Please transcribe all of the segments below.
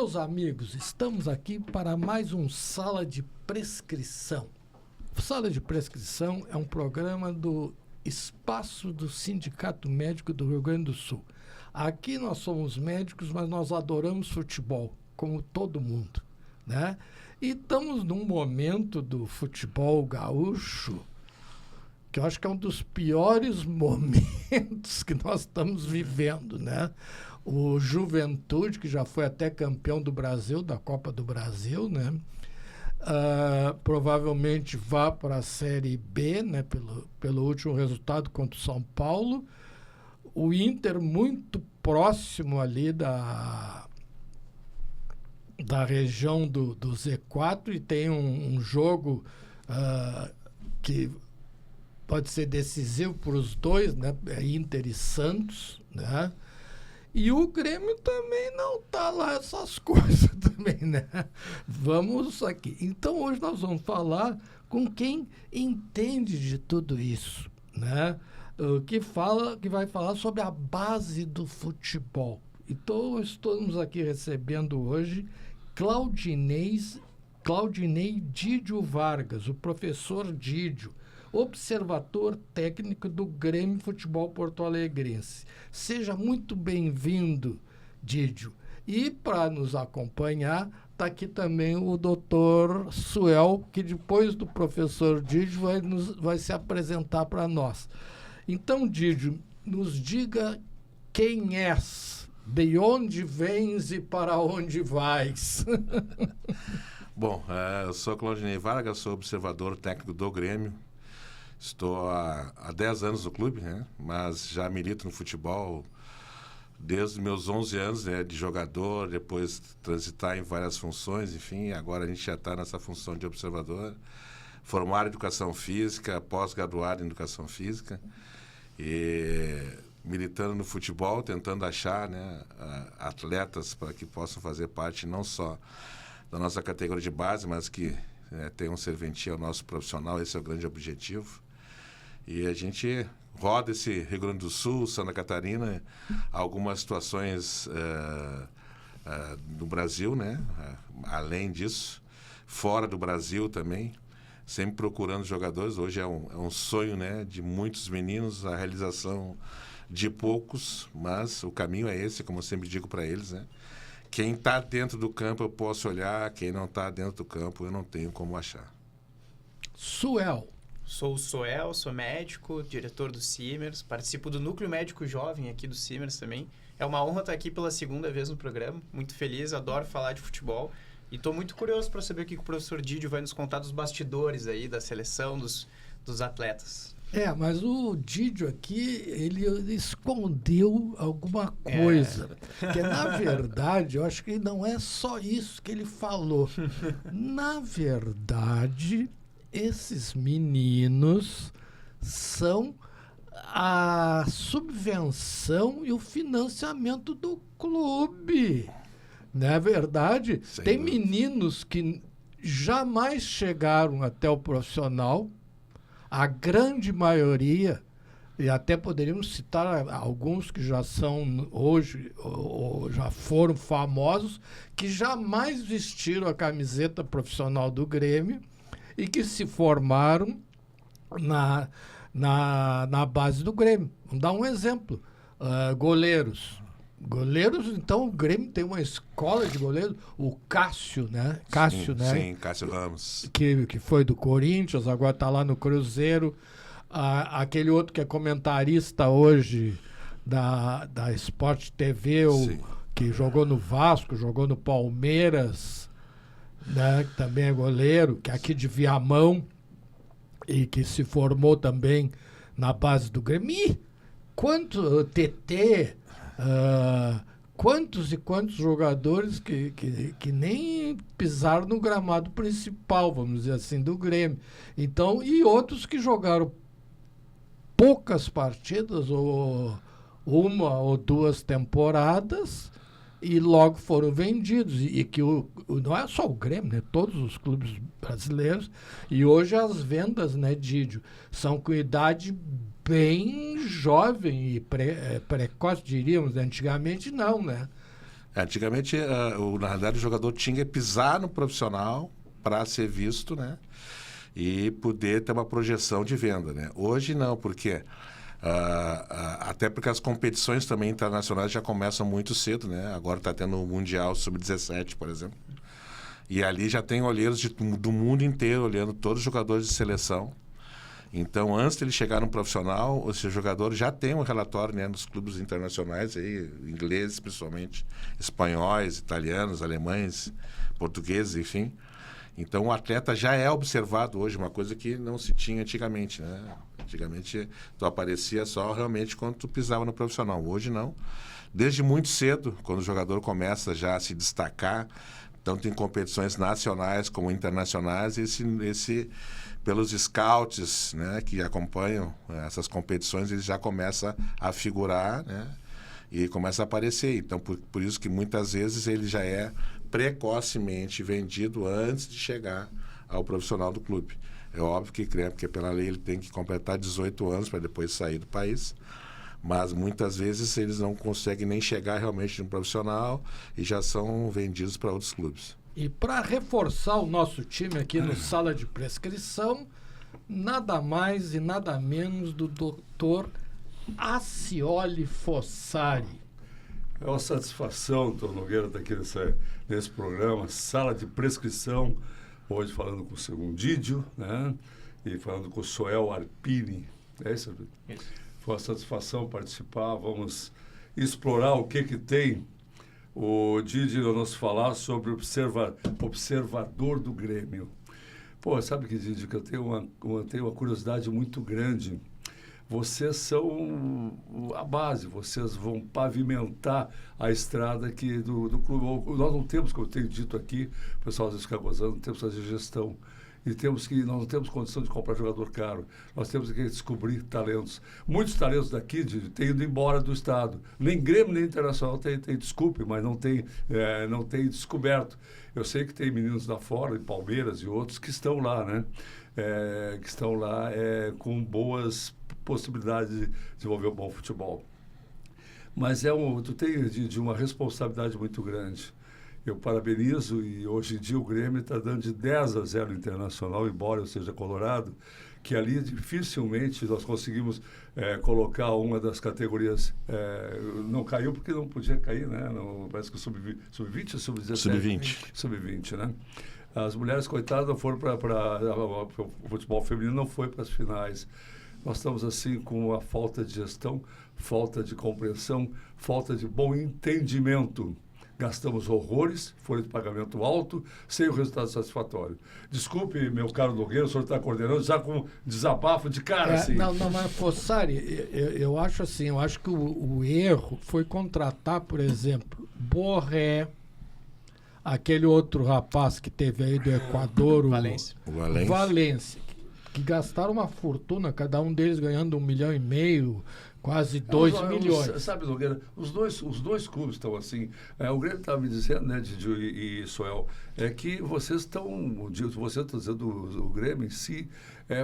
Meus amigos, estamos aqui para mais um Sala de Prescrição. Sala de Prescrição é um programa do Espaço do Sindicato Médico do Rio Grande do Sul. Aqui nós somos médicos, mas nós adoramos futebol, como todo mundo, né? E estamos num momento do futebol gaúcho que eu acho que é um dos piores momentos que nós estamos vivendo, né? O Juventude, que já foi até campeão do Brasil, da Copa do Brasil, né? Provavelmente vá para a Série B, né? Pelo último resultado contra o São Paulo. O Inter muito próximo ali da região do Z4 e tem um jogo que pode ser decisivo para os dois, né? Inter e Santos, né? E o Grêmio também não está lá essas coisas também, né? Vamos aqui. Então, hoje nós vamos falar com quem entende de tudo isso, né? Que vai falar sobre a base do futebol. Então, estamos aqui recebendo hoje Claudinei Didio Vargas, o professor Didio, observador técnico do Grêmio Futebol Porto Alegrense. Seja muito bem-vindo, Didio. E para nos acompanhar, está aqui também o doutor Suel, que depois do professor Didio vai se apresentar para nós. Então, Didio, nos diga quem és, de onde vens e para onde vais. Bom, eu sou Claudinei Vargas, sou observador técnico do Grêmio. Estou há 10 anos no clube, né? Mas já milito no futebol desde meus 11 anos, né? De jogador, depois transitar em várias funções, enfim. Agora a gente já está nessa função de observador. Formado em Educação Física, pós-graduado em Educação Física. E militando no futebol, tentando achar, né, atletas para que possam fazer parte não só da nossa categoria de base, mas que tenham serventia ao nosso profissional. Esse é o grande objetivo. E a gente roda esse Rio Grande do Sul, Santa Catarina, algumas situações no Brasil, né? Além disso, fora do Brasil também, sempre procurando jogadores. Hoje é um sonho, né, de muitos meninos, a realização de poucos, mas o caminho é esse, como eu sempre digo para eles, né? Quem está dentro do campo eu posso olhar, quem não está dentro do campo eu não tenho como achar. Suel. Sou o Suel, sou médico, diretor do Simers, participo do Núcleo Médico Jovem aqui do Simers também. É uma honra estar aqui pela segunda vez no programa, muito feliz, adoro falar de futebol e estou muito curioso para saber o que o professor Didio vai nos contar dos bastidores aí, da seleção, dos atletas. Mas o Didio aqui, ele escondeu alguma coisa. Que na verdade, eu acho que não é só isso que ele falou. Na verdade, esses meninos são a subvenção e o financiamento do clube. Não é verdade? Sem Tem dúvida. meninos que jamais chegaram até o profissional. A grande maioria, e até poderíamos citar alguns que já são hoje, ou já foram famosos, que jamais vestiram a camiseta profissional do Grêmio e que se formaram na base do Grêmio. Vamos dar um exemplo. Goleiros. Goleiros, então, o Grêmio tem uma escola de goleiros. O Cássio, né? Sim, Cássio Ramos. Que foi do Corinthians, agora está lá no Cruzeiro. Aquele outro que é comentarista hoje da Sport TV, que jogou no Vasco, jogou no Palmeiras, né? Que também é goleiro, que é aqui de Viamão e que se formou também na base do Grêmio. Quanto TT... quantos e quantos jogadores que nem pisaram no gramado principal, vamos dizer assim, do Grêmio. Então, e outros que jogaram poucas partidas, ou uma ou duas temporadas, e logo foram vendidos. E que não é só o Grêmio, né? Todos os clubes brasileiros. E hoje as vendas, né, Didio, são com idade bem jovem e precoce, diríamos. Antigamente não, né? Antigamente, na realidade, o jogador tinha que pisar no profissional para ser visto, né? E poder ter uma projeção de venda, né? Hoje não, porque até porque as competições também internacionais já começam muito cedo, né? Agora está tendo o Mundial Sub-17, por exemplo. E ali já tem olheiros do mundo inteiro olhando todos os jogadores de seleção. Então, antes de ele chegar no profissional, esse jogador já tem um relatório, né, nos clubes internacionais, aí, ingleses principalmente, espanhóis, italianos, alemães, portugueses, enfim. Então, o atleta já é observado hoje, uma coisa que não se tinha antigamente, né? Antigamente, tu aparecia só realmente quando tu pisava no profissional. Hoje, não. Desde muito cedo, quando o jogador começa já a se destacar, tanto em competições nacionais como internacionais, pelos scouts, né, que acompanham essas competições, ele já começa a figurar, né, e começa a aparecer. Então, por isso que muitas vezes ele já é precocemente vendido antes de chegar ao profissional do clube. É óbvio que, porque pela lei ele tem que completar 18 anos para depois sair do país, mas muitas vezes eles não conseguem nem chegar realmente no profissional e já são vendidos para outros clubes. E para reforçar o nosso time aqui no Sala de Prescrição, nada mais e nada menos do Dr. Acioli Fossari. É uma satisfação, Dr. Nogueira, estar aqui nesse programa, Sala de Prescrição, hoje falando com o Segundídio, né? E falando com o Soel Arpini. É isso? Isso. Foi uma satisfação participar. Vamos explorar o que tem o Didi nos falar sobre o observador do Grêmio. Pô, sabe que, Didi, que eu tenho uma curiosidade muito grande. Vocês são a base, vocês vão pavimentar a estrada aqui do clube. Nós não temos, como eu tenho dito aqui, o pessoal às vezes fica gozando, não temos que fazer gestão. E nós não temos condição de comprar jogador caro. Nós temos que descobrir talentos. Muitos talentos daqui têm ido embora do estado. Nem Grêmio, nem Internacional tem desculpe, mas não tem descoberto. Eu sei que tem meninos lá fora, em Palmeiras e outros, que estão lá, né? Que estão lá com boas possibilidades de desenvolver um bom futebol. Mas tu tem de uma responsabilidade muito grande. Eu parabenizo, e hoje em dia o Grêmio está dando de 10-0 Internacional, embora eu seja colorado, que ali dificilmente nós conseguimos colocar uma das categorias. Não caiu porque não podia cair, né? Parece que o sub-20 ou sub-17? Sub-20, né? As mulheres, coitadas, não foram o futebol feminino não foi para as finais. Nós estamos assim com a falta de gestão, falta de compreensão, falta de bom entendimento. Gastamos horrores, folha de pagamento alto, sem o resultado satisfatório. Desculpe, meu caro Nogueira, o senhor está coordenando já com desabafo de cara. Assim. Não, mas Fossari, eu acho assim, eu acho que o erro foi contratar, por exemplo, Borré, aquele outro rapaz que teve aí do Equador, o Valência, que gastaram uma fortuna, cada um deles ganhando 1,5 milhão, quase 2 milhões. Sabe, Nogueira, os dois clubes estão assim. O Grêmio estava me dizendo, né, Didi e Soel, que vocês estão, você está dizendo, o Grêmio em si,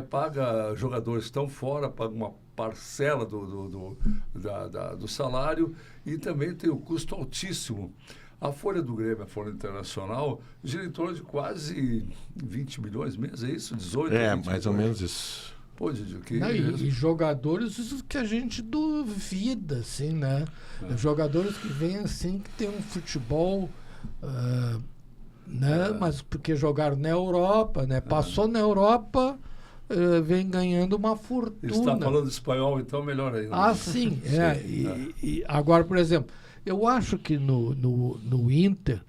paga jogadores que estão fora, paga uma parcela do salário e também tem um custo altíssimo. A folha do Grêmio, a folha internacional, gira em torno de quase 20 milhões mês, é isso? 18 mais milhões. ou menos isso. Pô, Didi, e jogadores que a gente duvida, assim, né? Jogadores que vêm assim, que tem um futebol, né? Mas porque jogaram na Europa, né? Passou na Europa, vem ganhando uma fortuna. Está falando espanhol, então melhor ainda. Sim. E agora, por exemplo, eu acho que no Inter,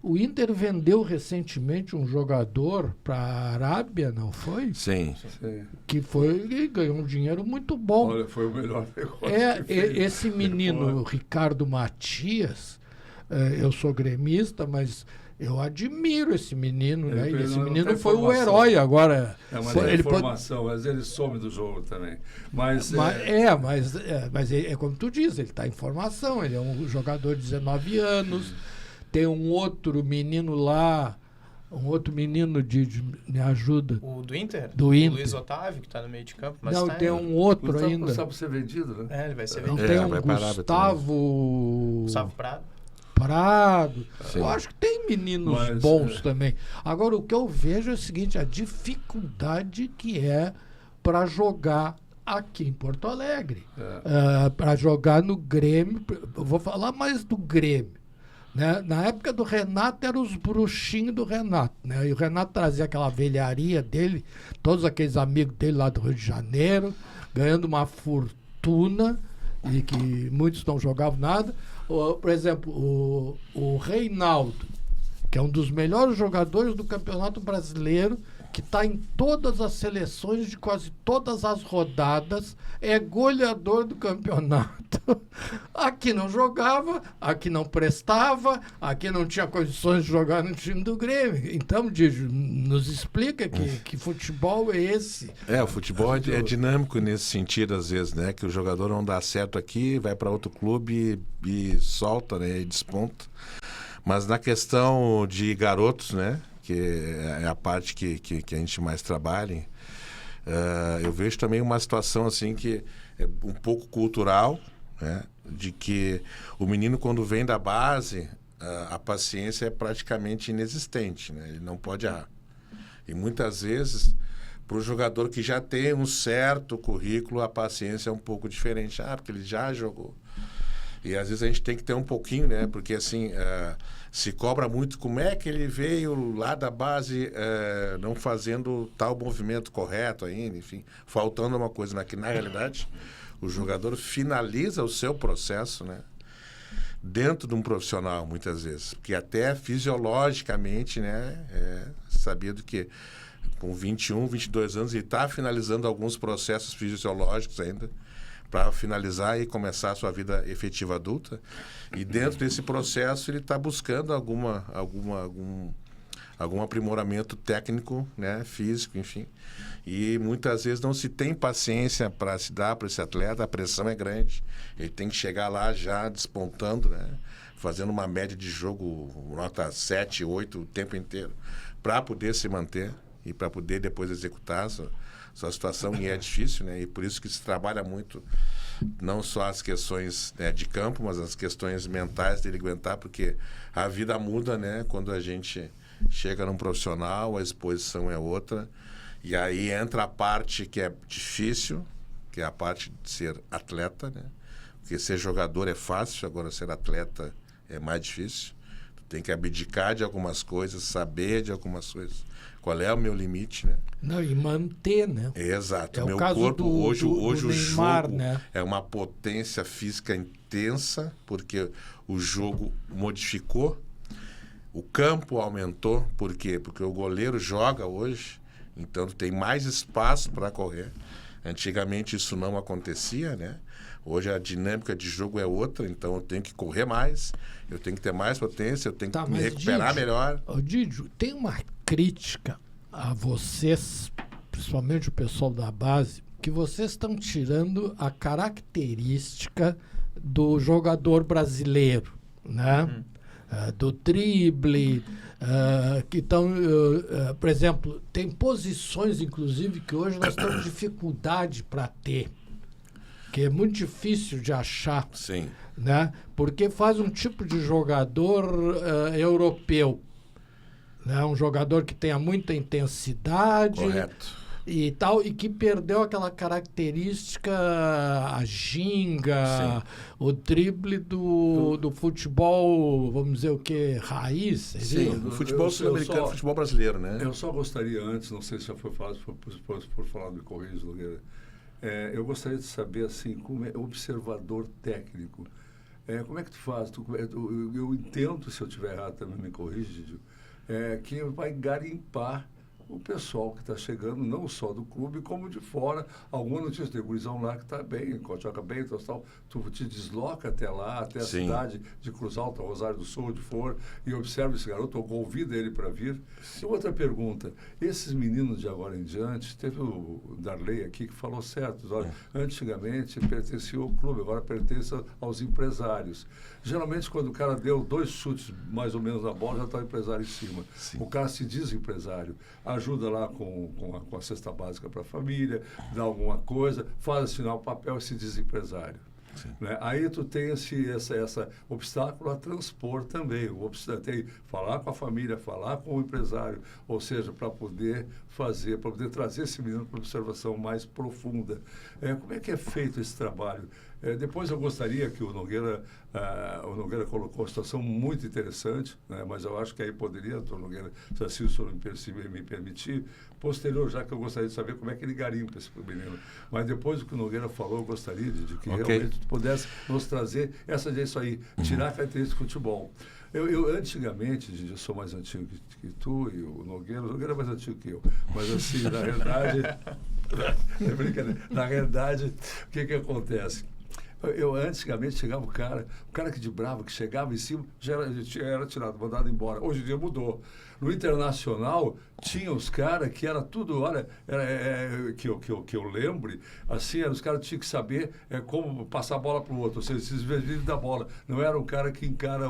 o Inter vendeu recentemente um jogador para a Arábia, não foi? Sim. Que e ganhou um dinheiro muito bom. Olha, foi o melhor negócio. Esse menino, Ricardo Matias, eu sou gremista, mas eu admiro esse menino, né? E esse menino foi o herói agora. Mas informação, mas ele some do jogo também. Mas como tu diz, ele está em formação, ele é um jogador de 19 anos. Tem um outro menino lá, me ajuda. O do Inter? Do Inter. O Luiz Otávio, que está no meio de campo. Mas não, tem um outro ainda. Está para ser vendido, né? Ele vai ser vendido. Não tem um Gustavo Gustavo Prado. Prado. Sim. Eu acho que tem meninos bons também. Agora, o que eu vejo é o seguinte, a dificuldade que é para jogar aqui em Porto Alegre. Para jogar no Grêmio. Eu vou falar mais do Grêmio. Né? Na época do Renato, eram os bruxinhos do Renato. Né? E o Renato trazia aquela velharia dele, todos aqueles amigos dele lá do Rio de Janeiro, ganhando uma fortuna, e que muitos não jogavam nada. Por exemplo, o Reinaldo, que é um dos melhores jogadores do Campeonato Brasileiro, que está em todas as seleções de quase todas as rodadas, é goleador do campeonato. Aqui não jogava, aqui não prestava, aqui não tinha condições de jogar no time do Grêmio. Então, Didio, nos explica que futebol é esse. O futebol é dinâmico nesse sentido, às vezes, né? Que o jogador não dá certo aqui, vai para outro clube e solta, né? E desponta. Mas na questão de garotos, né? Que é a parte que a gente mais trabalha, eu vejo também uma situação assim que é um pouco cultural, né? De que o menino, quando vem da base, a paciência é praticamente inexistente, né? Ele não pode errar. E muitas vezes, para o jogador que já tem um certo currículo, a paciência é um pouco diferente. Porque ele já jogou. E às vezes a gente tem que ter um pouquinho, né? Porque assim, se cobra muito como é que ele veio lá da base não fazendo tal movimento correto ainda, enfim, faltando uma coisa. Mas que na realidade o jogador finaliza o seu processo, né? Dentro de um profissional, muitas vezes. Porque até fisiologicamente, né? Sabido que com 21, 22 anos ele está finalizando alguns processos fisiológicos ainda, para finalizar e começar a sua vida efetiva adulta. E dentro desse processo ele está buscando algum aprimoramento técnico, né, físico, enfim. E muitas vezes não se tem paciência para se dar para esse atleta, a pressão é grande. Ele tem que chegar lá já despontando, né, fazendo uma média de jogo, nota 7, 8 o tempo inteiro, para poder se manter e para poder depois executar sua situação, e é difícil, né? E por isso que se trabalha muito, não só as questões, né, de campo, mas as questões mentais dele aguentar, porque a vida muda, né? Quando a gente chega num profissional, a exposição é outra, e aí entra a parte que é difícil, que é a parte de ser atleta, né? Porque ser jogador é fácil, agora ser atleta é mais difícil. Tu tem que abdicar de algumas coisas, saber de algumas coisas. Qual é o meu limite, né? Não, e manter, né? Exato. É meu o caso corpo, hoje o Neymar, jogo, né? É uma potência física intensa, porque o jogo modificou, o campo aumentou. Por quê? Porque o goleiro joga hoje, então tem mais espaço para correr. Antigamente isso não acontecia, né? Hoje a dinâmica de jogo é outra, então eu tenho que correr mais, eu tenho que ter mais potência, eu tenho que me recuperar melhor. Didio, tem uma crítica a vocês, principalmente o pessoal da base, que vocês estão tirando a característica do jogador brasileiro, né? Do drible, que estão, por exemplo, tem posições, inclusive, que hoje nós temos dificuldade para ter, que é muito difícil de achar. Sim. Né? Porque faz um tipo de jogador europeu, né? Um jogador que tenha muita intensidade. Correto. E tal, e que perdeu aquela característica, a ginga, sim, o drible do futebol, vamos dizer o que, raiz. Sim, o futebol sul-americano, o futebol brasileiro, né? Eu só gostaria antes, não sei se já foi falado, por falar do Correios, Nogueira, eu gostaria de saber, assim, como é observador técnico. Como é que tu faz? Eu entendo, se eu estiver errado também me corrige, Didio, que vai garimpar o pessoal que está chegando, não só do clube, como de fora. Alguma notícia, tem gurizão lá que está bem, joga bem, tal, tu te desloca até lá, até a sim, cidade de Cruz Alta, Rosário do Sul, onde for, e observa esse garoto, ou convida ele para vir. E outra pergunta, esses meninos de agora em diante, teve o Darley aqui que falou certo, olha, antigamente pertencia ao clube, agora pertence aos empresários. Geralmente, quando o cara deu 2 chutes mais ou menos na bola, já está o empresário em cima. Sim. O cara se diz empresário, ajuda lá com a cesta básica para a família, dá alguma coisa, faz assinar o papel e se diz empresário. Né? Aí tu tem essa obstáculo a transpor também. Tem falar com a família, falar com o empresário, ou seja, para poder trazer esse menino para uma observação mais profunda. Como é que é feito esse trabalho? Depois eu gostaria que o Nogueira colocou uma situação muito interessante, né? Mas eu acho que aí poderia, doutor Nogueira, se assim o senhor me permitir, posterior, já que eu gostaria de saber como é que ele garimpa esse menino. Mas depois do que o Nogueira falou, eu gostaria de que realmente tu pudesse nos trazer isso aí, tirar a característica do futebol. Eu antigamente, eu sou mais antigo que tu e o Nogueira é mais antigo que eu, mas assim, na realidade, é brincadeira. Na realidade, o que acontece? Eu antigamente chegava o cara que de bravo, que chegava em cima, já era tirado, mandado embora. Hoje em dia mudou. No Internacional, tinha os caras que era tudo, olha, que eu lembre, assim, os caras tinham que saber como passar a bola para o outro, ou seja, se desviar da bola. Não era um cara que encara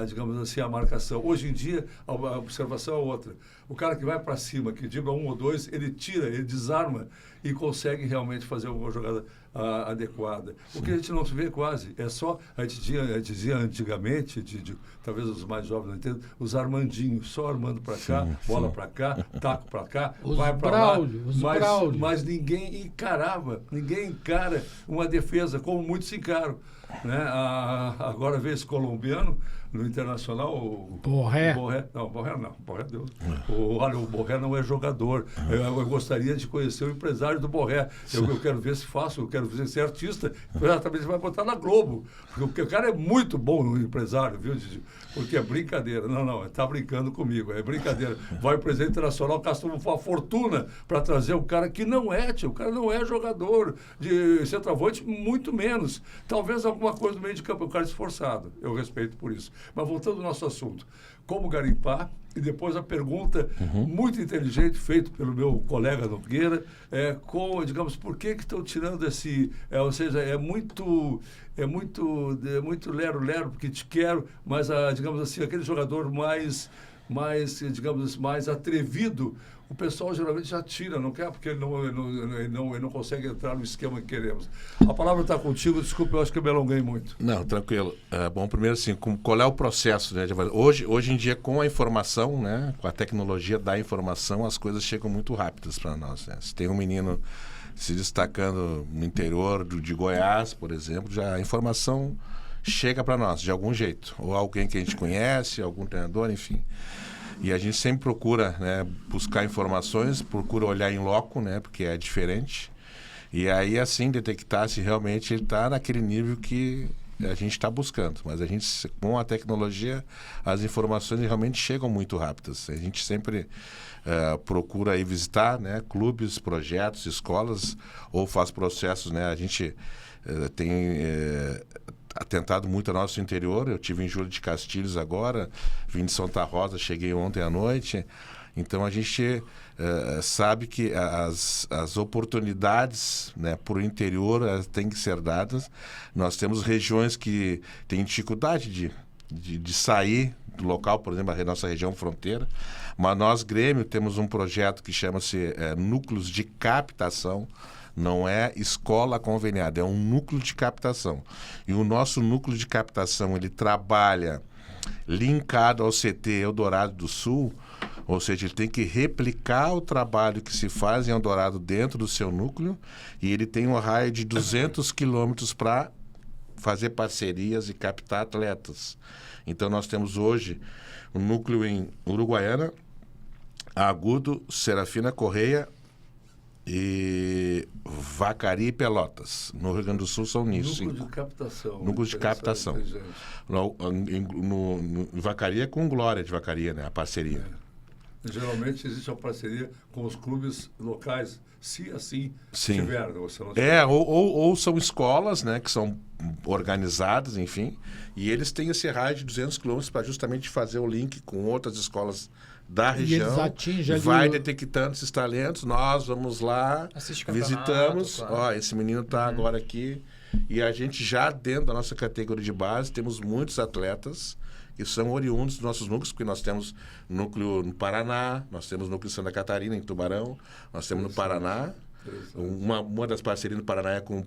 digamos assim, a marcação. Hoje em dia, a observação é outra. O cara que vai para cima, que dribla 1 ou 2, ele tira, ele desarma e consegue realmente fazer uma jogada adequada. O que a gente não vê quase, a gente dizia antigamente, talvez os mais jovens não entendam, os Armandinhos, só armando para cá, bola para cá, taco para cá, vai para lá, mas ninguém encara uma defesa, como muitos encaram. Né? Agora vê esse colombiano no Internacional, o Borré. Não, Deus. O Borré não é jogador. Eu gostaria de conhecer o empresário do Borré. Eu quero ver se faço, eu quero ver se é artista. Exatamente, vai botar na Globo. Porque o cara é muito bom no empresário, viu, Didi? Porque é brincadeira. Não, está brincando comigo, é brincadeira. Vai o presidente internacional, gasta uma fortuna para trazer um cara que não é, o cara não é jogador de centroavante, muito menos. Talvez alguma coisa no meio de campo, o cara esforçado. Eu respeito por isso. Mas voltando ao nosso assunto, como garimpar, e depois a pergunta muito inteligente feita pelo meu colega Nogueira, digamos, por que estão tirando esse, ou seja, é muito lero, porque te quero, mas, digamos assim, aquele jogador mais atrevido, o pessoal geralmente já tira, não quer, porque ele não consegue entrar no esquema que queremos. A palavra está contigo, desculpa, eu acho que eu me alonguei muito. Não, tranquilo. Bom, primeiro assim, qual é o processo, né? Hoje em dia, com a informação, né, com a tecnologia da informação, as coisas chegam muito rápidas para nós, né? Se tem um menino se destacando no interior de Goiás, por exemplo, já a informação chega para nós de algum jeito, ou alguém que a gente conhece, algum treinador, enfim. E a gente sempre procura, né, buscar informações, procura olhar em loco, né, porque é diferente. E aí, assim, detectar se realmente ele está naquele nível que a gente está buscando. Mas a gente, com a tecnologia, as informações realmente chegam muito rápidas. A gente sempre procura aí visitar, né, clubes, projetos, escolas, ou faz processos, né, a gente tem atentado muito ao nosso interior. Eu tive em Júlio de Castilhos agora, vim de Santa Rosa, cheguei ontem à noite. Então a gente sabe que as oportunidades, né, para o interior têm que ser dadas. Nós temos regiões que têm dificuldade de sair do local, por exemplo, a nossa região fronteira, mas nós, Grêmio, temos um projeto que chama-se Núcleos de Captação. Não é escola conveniada, é um núcleo de captação. E o nosso núcleo de captação, ele trabalha linkado ao CT Eldorado do Sul, ou seja, ele tem que replicar o trabalho que se faz em Eldorado dentro do seu núcleo, e ele tem um raio de 200 quilômetros para fazer parcerias e captar atletas. Então, nós temos hoje um núcleo em Uruguaiana, Agudo, Serafina Correia, e Vacaria e Pelotas. No Rio Grande do Sul são nisso. Núcleo de captação. Núcleo de captação. No Vacaria com Glória de Vacaria, né? A parceria. Geralmente existe uma parceria com os clubes locais, se assim tiver. Ou se não tiver. Ou são escolas, né, que são organizadas, enfim, e eles têm esse raio de 200 quilômetros para justamente fazer o link com outras escolas da região, vai detectando esses talentos, nós vamos lá, visitamos, claro. Esse menino está agora aqui, e a gente já dentro da nossa categoria de base temos muitos atletas que são oriundos dos nossos núcleos, porque nós temos núcleo no Paraná, nós temos núcleo em Santa Catarina, em Tubarão, nós temos no Paraná, Uma das parcerias no Paraná é com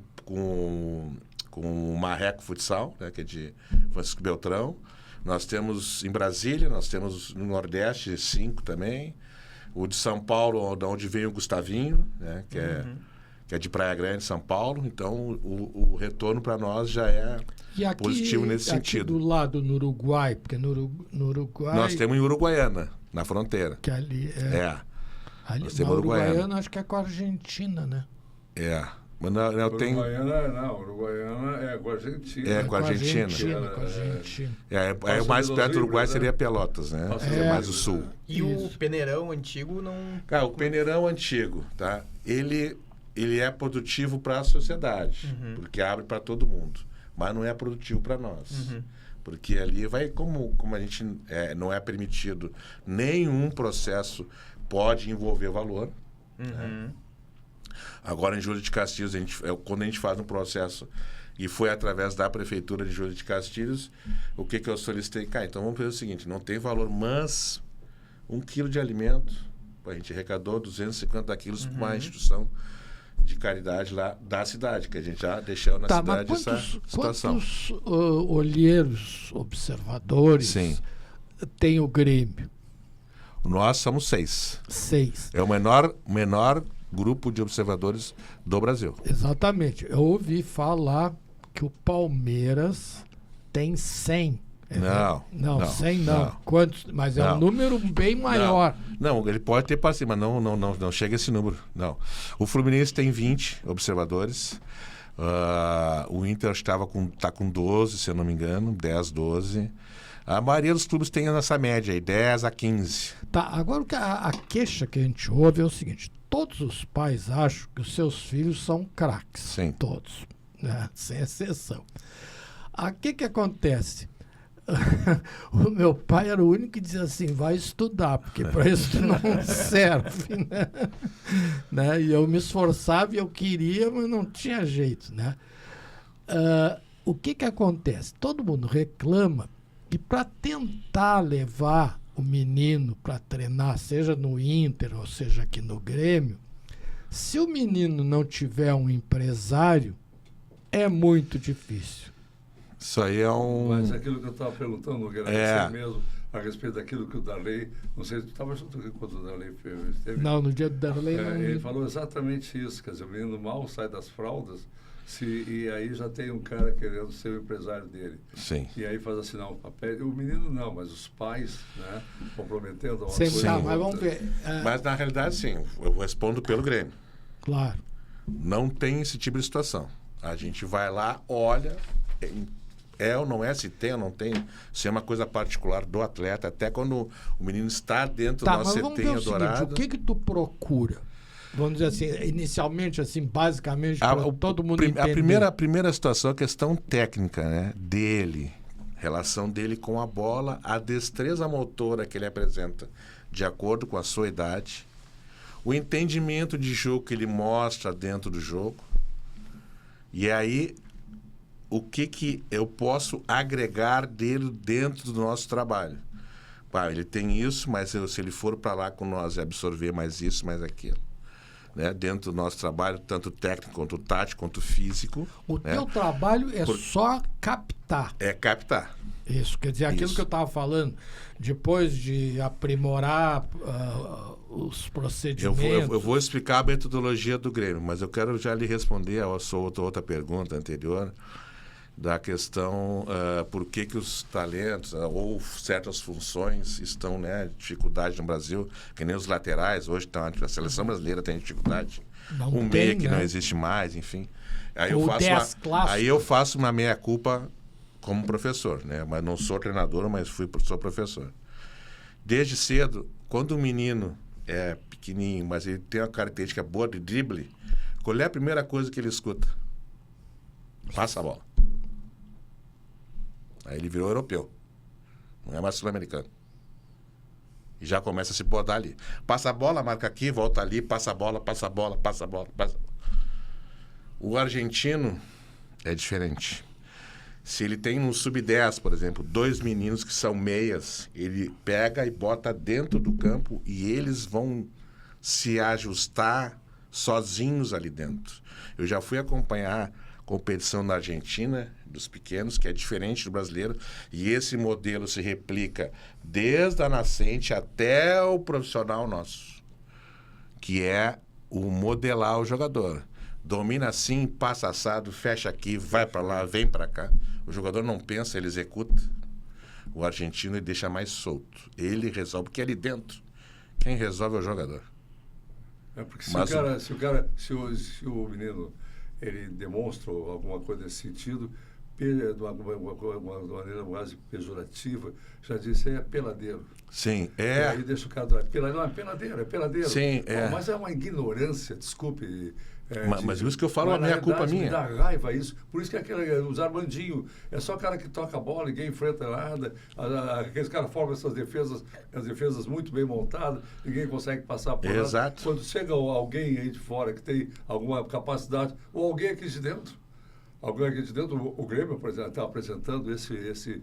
o Marreco Futsal, né, que é de Francisco Beltrão. Nós temos em Brasília, nós temos no Nordeste 5 também. O de São Paulo, de onde vem o Gustavinho, né, que é de Praia Grande, São Paulo. Então, o retorno para nós já é positivo nesse sentido. Do lado, no Uruguai, porque no Uruguai... Nós temos em Uruguaiana, na fronteira. Que ali Ali, nós temos Uruguaiana, acho que é com a Argentina, né? Mas não tem... Uruguaiana é com a Argentina. Com a Argentina. Com a Argentina. O mais perto do Uruguai seria Pelotas, né? Seria mais o sul. E o Peneirão antigo não... Cara, o Peneirão antigo, tá? Ele é produtivo para a sociedade, porque abre para todo mundo. Mas não é produtivo para nós. Porque ali vai, como a gente não é permitido, nenhum processo pode envolver valor. Né? Agora, em Júlio de Castilhos, quando a gente faz um processo, e foi através da Prefeitura de Júlio de Castilhos, o que eu solicitei? Então vamos fazer o seguinte, não tem valor, mas 1 quilo de alimento, a gente arrecadou 250 quilos para uma instituição de caridade lá da cidade, que a gente já deixou na cidade essa situação. Quantos olheiros, observadores tem o Grêmio? Nós somos 6. 6. É o menor grupo de observadores do Brasil. Exatamente. Eu ouvi falar que o Palmeiras tem 100. Não, 100 não. Quantos? Mas é um número bem maior. Não, ele pode ter para cima, não chega esse número. Não. O Fluminense tem 20 observadores. O Inter está com 12, se eu não me engano, 10, 12. A maioria dos clubes tem essa média aí, 10 a 15. Tá, agora a queixa que a gente ouve é o seguinte: todos os pais acham que os seus filhos são craques. Sim. Todos, né? Sem exceção. O que acontece? O meu pai era o único que dizia assim, vai estudar, porque para isso não serve, né? E eu me esforçava e eu queria, mas não tinha jeito, né? O que acontece? Todo mundo reclama que para tentar levar o menino para treinar, seja no Inter ou seja aqui no Grêmio, se o menino não tiver um empresário, é muito difícil. Isso aí é Mas aquilo que eu estava perguntando, Nogueira, mesmo, a respeito daquilo que o Darley, não sei se tu estava junto aqui quando o Darley esteve. Não, no dia do Darley não. Ele falou exatamente isso, quer dizer, o menino mal sai das fraldas, e aí já tem um cara querendo ser o empresário dele. Sim. E aí faz assinar um papel. O menino não, mas os pais, né, comprometendo uma coisa. Tá, mas vamos ver. Mas na realidade, sim, eu respondo pelo Grêmio. Claro. Não tem esse tipo de situação. A gente vai lá, olha... ou não é, se tem ou não tem, se é uma coisa particular do atleta, até quando o menino está dentro da nossa CT Dourado. O que tu procura? Vamos dizer assim, inicialmente, assim, basicamente, todo mundo entender. A primeira situação é a questão técnica, né, dele, relação dele com a bola, a destreza motora que ele apresenta de acordo com a sua idade, o entendimento de jogo que ele mostra dentro do jogo, e aí... o que eu posso agregar dele dentro do nosso trabalho. Ele tem isso, mas se ele for para lá com nós, absorver mais isso, mais aquilo. Né? Dentro do nosso trabalho, tanto técnico, quanto tático, quanto físico. O teu trabalho é só captar. É captar. Isso, quer dizer, aquilo que eu estava falando, depois de aprimorar os procedimentos... Eu vou explicar a metodologia do Grêmio, mas eu quero já lhe responder a sua outra pergunta anterior, da questão por que os talentos ou certas funções estão, né, dificuldade no Brasil, que nem os laterais hoje a seleção brasileira tem dificuldade, meia que não existe mais, enfim. Aí eu faço uma meia-culpa como professor, né, mas não sou treinador, mas sou professor. Desde cedo, quando o menino é pequenininho, mas ele tem uma característica boa de drible, qual é a primeira coisa que ele escuta? Passa a bola. Aí ele virou europeu. Não é mais sul-americano. E já começa a se podar ali. Passa a bola, marca aqui, volta ali, passa a bola, passa a bola, passa a bola, passa... O argentino é diferente. Se ele tem no sub-10, por exemplo, 2 meninos que são meias, ele pega e bota dentro do campo e eles vão se ajustar sozinhos ali dentro. Eu já fui acompanhar competição na Argentina, dos pequenos, que é diferente do brasileiro, e esse modelo se replica desde a nascente até o profissional nosso, que é o modelar o jogador. Domina assim, passa assado, fecha aqui, vai para lá, vem para cá. O jogador não pensa, ele executa. O argentino ele deixa mais solto. Ele resolve, porque ali dentro, quem resolve é o jogador. É porque se o menino ele demonstra alguma coisa nesse sentido, de uma maneira quase pejorativa, já disse, é peladeiro. Sim, E é. aí deixa o cara, não, é peladeiro. Sim, é. Mas é uma ignorância, desculpe. Mas isso que eu falo, a minha culpa minha. Me dá raiva isso. Por isso que os Armandinho, é só cara que toca a bola, ninguém enfrenta nada. Aqueles caras formam essas defesas, as defesas muito bem montadas, ninguém consegue passar por lá. Exato. Quando chega alguém aí de fora que tem alguma capacidade, ou alguém aqui de dentro. Alguém aqui de dentro, o Grêmio, por exemplo, está apresentando esse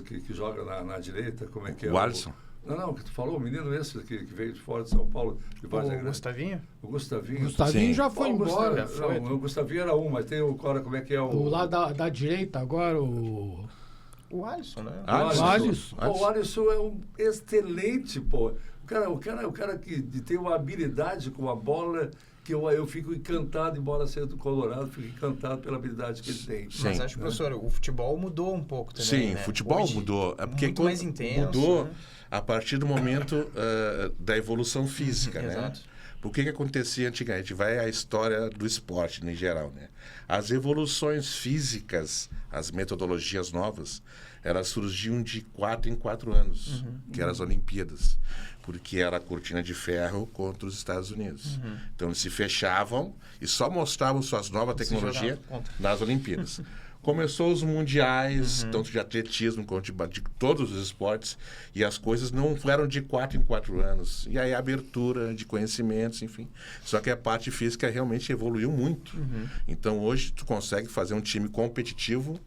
que joga na direita, como é que é? O Alisson. Não, que tu falou, o menino esse que veio de fora de São Paulo. De O Gustavinho? O Gustavinho. O Gustavinho já foi embora. Não, o Gustavinho era mas tem o cara, como é que é o... Do lado da direita agora, o Alisson, né? O Alisson é um excelente, pô. O cara que tem uma habilidade com a bola que eu fico encantado, embora seja do Colorado, fico encantado pela habilidade que ele tem. Sim. Mas acho, professor, o futebol mudou um pouco também, Sim, né? o futebol Hoje, mudou. É porque muito mais intenso. Mudou, né? A partir do momento da evolução física, né? Exato. Por que acontecia antigamente? Vai a história do esporte em geral, né? As evoluções físicas, as metodologias novas, elas surgiam de 4 em 4 anos, que eram as Olimpíadas, porque era a cortina de ferro contra os Estados Unidos. Então eles se fechavam e só mostravam suas novas tecnologias nas Olimpíadas. Começou os mundiais, tanto de atletismo quanto de todos os esportes, e as coisas não eram de 4 em 4 anos. E aí a abertura de conhecimentos, enfim. Só que a parte física realmente evoluiu muito. Então hoje tu consegue fazer um time competitivo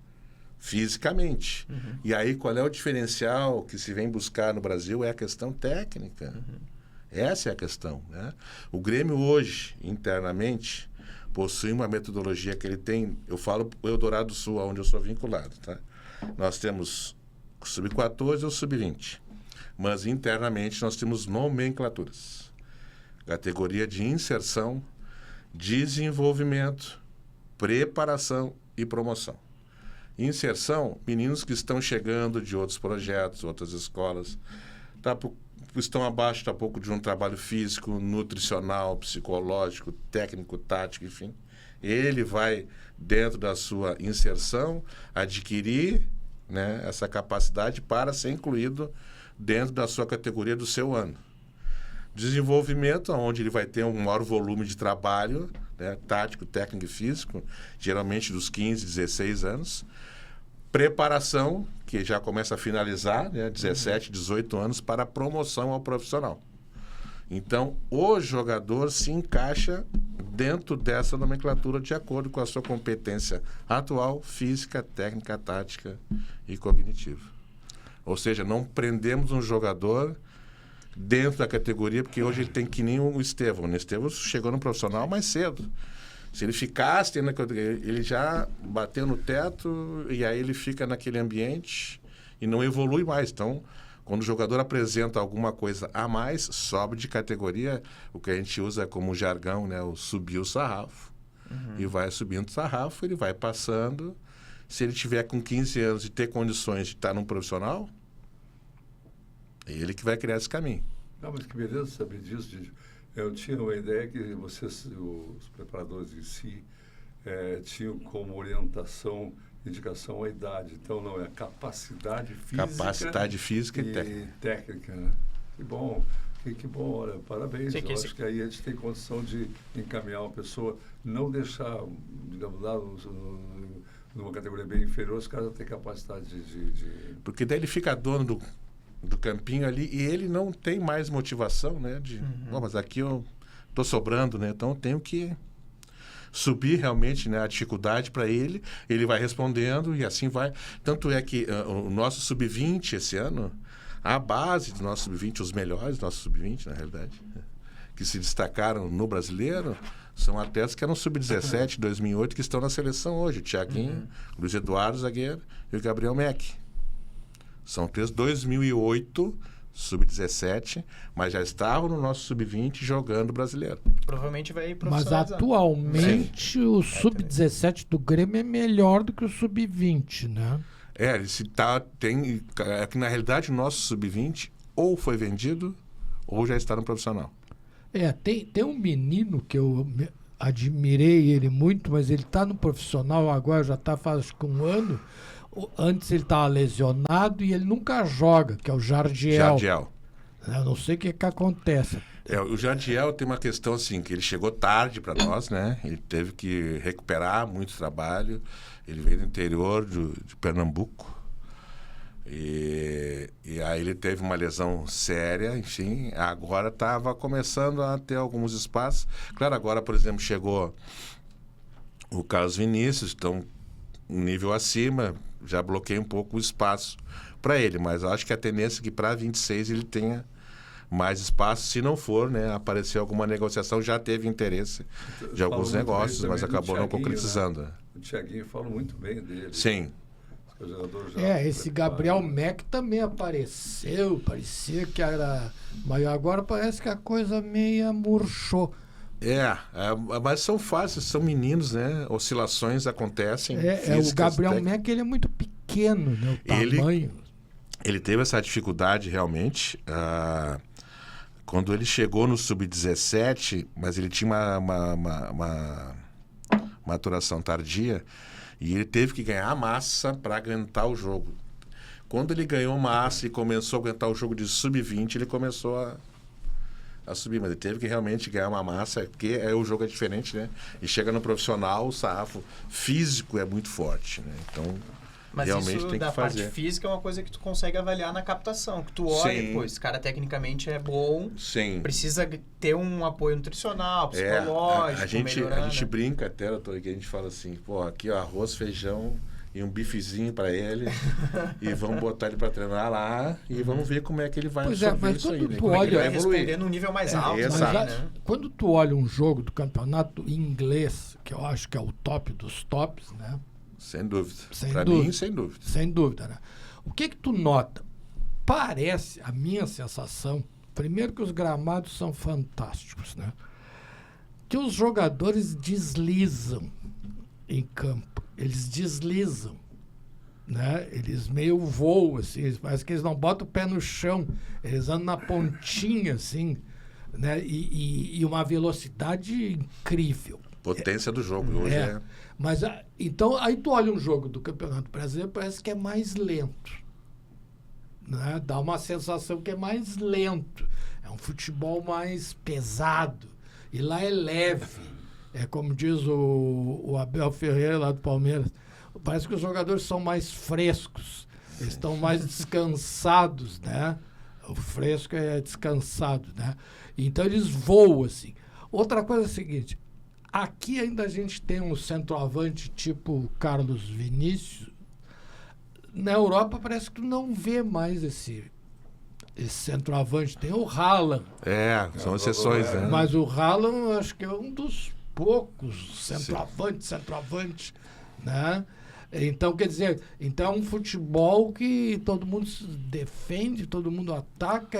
fisicamente. E aí qual é o diferencial que se vem buscar no Brasil? É a questão técnica. Essa é a questão, né? O Grêmio hoje, internamente, possui uma metodologia que ele tem, eu falo o Eldorado do Sul, onde eu sou vinculado, tá? Nós temos o sub-14 e o sub-20, mas internamente nós temos nomenclaturas. Categoria de inserção, desenvolvimento, preparação e promoção. Inserção, meninos que estão chegando de outros projetos, outras escolas, estão abaixo um pouco de um trabalho físico, nutricional, psicológico, técnico, tático, enfim. Ele vai, dentro da sua inserção, adquirir, né, essa capacidade para ser incluído dentro da sua categoria do seu ano. Desenvolvimento, onde ele vai ter um maior volume de trabalho, né, tático, técnico e físico, geralmente dos 15, 16 anos. Preparação, que já começa a finalizar, né, 17, 18 anos, para a promoção ao profissional. Então, o jogador se encaixa dentro dessa nomenclatura de acordo com a sua competência atual, física, técnica, tática e cognitiva. Ou seja, não prendemos um jogador dentro da categoria, porque hoje ele tem que nem o Estevão. O Estevão chegou no profissional mais cedo. Se ele ficasse, ele já bateu no teto e aí ele fica naquele ambiente e não evolui mais. Então, quando o jogador apresenta alguma coisa a mais, sobe de categoria, o que a gente usa como jargão, né? O subir o sarrafo. E vai subindo o sarrafo, ele vai passando. Se ele tiver com 15 anos e ter condições de estar num profissional, é ele que vai criar esse caminho. Não, mas que beleza saber disso, Didi. Eu tinha uma ideia que vocês, os preparadores em si, tinham como orientação, indicação a idade. Então, não, é capacidade física. Capacidade física e técnica, né? Que bom, que bom, olha, parabéns. Sim, eu acho que aí a gente tem condição de encaminhar uma pessoa, não deixar, digamos lá, numa categoria bem inferior, os caras têm capacidade de... Porque daí ele fica dono do campinho ali e ele não tem mais motivação, né? Mas aqui eu tô sobrando, né? Então eu tenho que subir realmente, né, a dificuldade para ele vai respondendo e assim vai. Tanto é que o nosso sub-20 esse ano, a base do nosso sub-20, os melhores do nosso sub-20, na realidade, que se destacaram no brasileiro são atletas que eram sub-17, 2008, que estão na seleção hoje. O Thiaguinho, Luiz Eduardo, zagueiro, e o Gabriel Meck. São três 2008, sub-17, mas já estavam no nosso sub-20 jogando brasileiro. Provavelmente vai Mas profissionalizar. atualmente o sub-17 do Grêmio é melhor do que o sub-20, né? É que na realidade o nosso sub-20 ou foi vendido ou já está no profissional. Tem um menino que eu admirei ele muito, mas ele está no profissional agora, já está faz acho que um ano. Antes ele estava lesionado e ele nunca joga, que é o Jardiel. Jardiel. Eu não sei o que acontece. O Jardiel tem uma questão assim, que ele chegou tarde para nós, né? Ele teve que recuperar muito trabalho. Ele veio do interior de Pernambuco. E aí ele teve uma lesão séria, enfim. Agora estava começando a ter alguns espaços. Claro, agora, por exemplo, chegou o Carlos Vinícius, então um nível acima, já bloqueei um pouco o espaço para ele. Mas eu acho que a tendência é que para 26 ele tenha mais espaço, se não for, né, aparecer alguma negociação. Já teve interesse de alguns negócios, mas acabou não concretizando. Né? O Thiaguinho fala muito bem dele. Sim. Esse Gabriel Meck também apareceu, parecia que era maior, agora parece que a coisa meio murchou. Mas são fases, são meninos, né? Oscilações acontecem. O Gabriel Meck, ele é muito pequeno, né? O tamanho. Ele teve essa dificuldade realmente quando ele chegou no sub-17, mas ele tinha uma maturação tardia e ele teve que ganhar massa para aguentar o jogo. Quando ele ganhou massa e começou a aguentar o jogo de sub-20, ele começou a subir, mas ele teve que realmente ganhar uma massa, porque o jogo é diferente, né? E chega no profissional, o sarrafo físico é muito forte, né? Então, mas realmente isso tem da que fazer. parte física é uma coisa que tu consegue avaliar na captação, que tu olha, pô, esse cara tecnicamente é bom, Sim. Precisa ter um apoio nutricional, psicológico, a gente brinca até, doutor, que a gente fala assim, pô, aqui ó, arroz, feijão e um bifezinho para ele e vamos botar ele para treinar lá e vamos ver como é que ele vai absorver isso aí, né? Como é que ele vai responder num nível mais alto. Né? Quando tu olha um jogo do campeonato inglês, que eu acho que é o top dos tops, né? Sem dúvida. Para mim, sem dúvida. Sem dúvida, né? O que tu nota? Parece, a minha sensação, primeiro que os gramados são fantásticos, né? Que os jogadores deslizam em campo. Eles deslizam, né? Eles meio voam, assim, parece que eles não botam o pé no chão, eles andam na pontinha, assim, né? E uma velocidade incrível. Potência do jogo hoje é. Mas, então, aí tu olha um jogo do Campeonato Brasileiro, parece que é mais lento, né? Dá uma sensação que é mais lento. É um futebol mais pesado. E lá é leve. É como diz o Abel Ferreira lá do Palmeiras. Parece que os jogadores são mais frescos. Eles estão mais descansados, né? O fresco é descansado, né? Então eles voam, assim. Outra coisa é a seguinte. Aqui ainda a gente tem um centroavante tipo Carlos Vinícius. Na Europa parece que tu não vê mais esse centroavante. Tem o Haaland. São exceções, né? Mas o Haaland eu acho que é um dos poucos centroavante, né? Então, quer dizer, então é um futebol que todo mundo se defende, todo mundo ataca,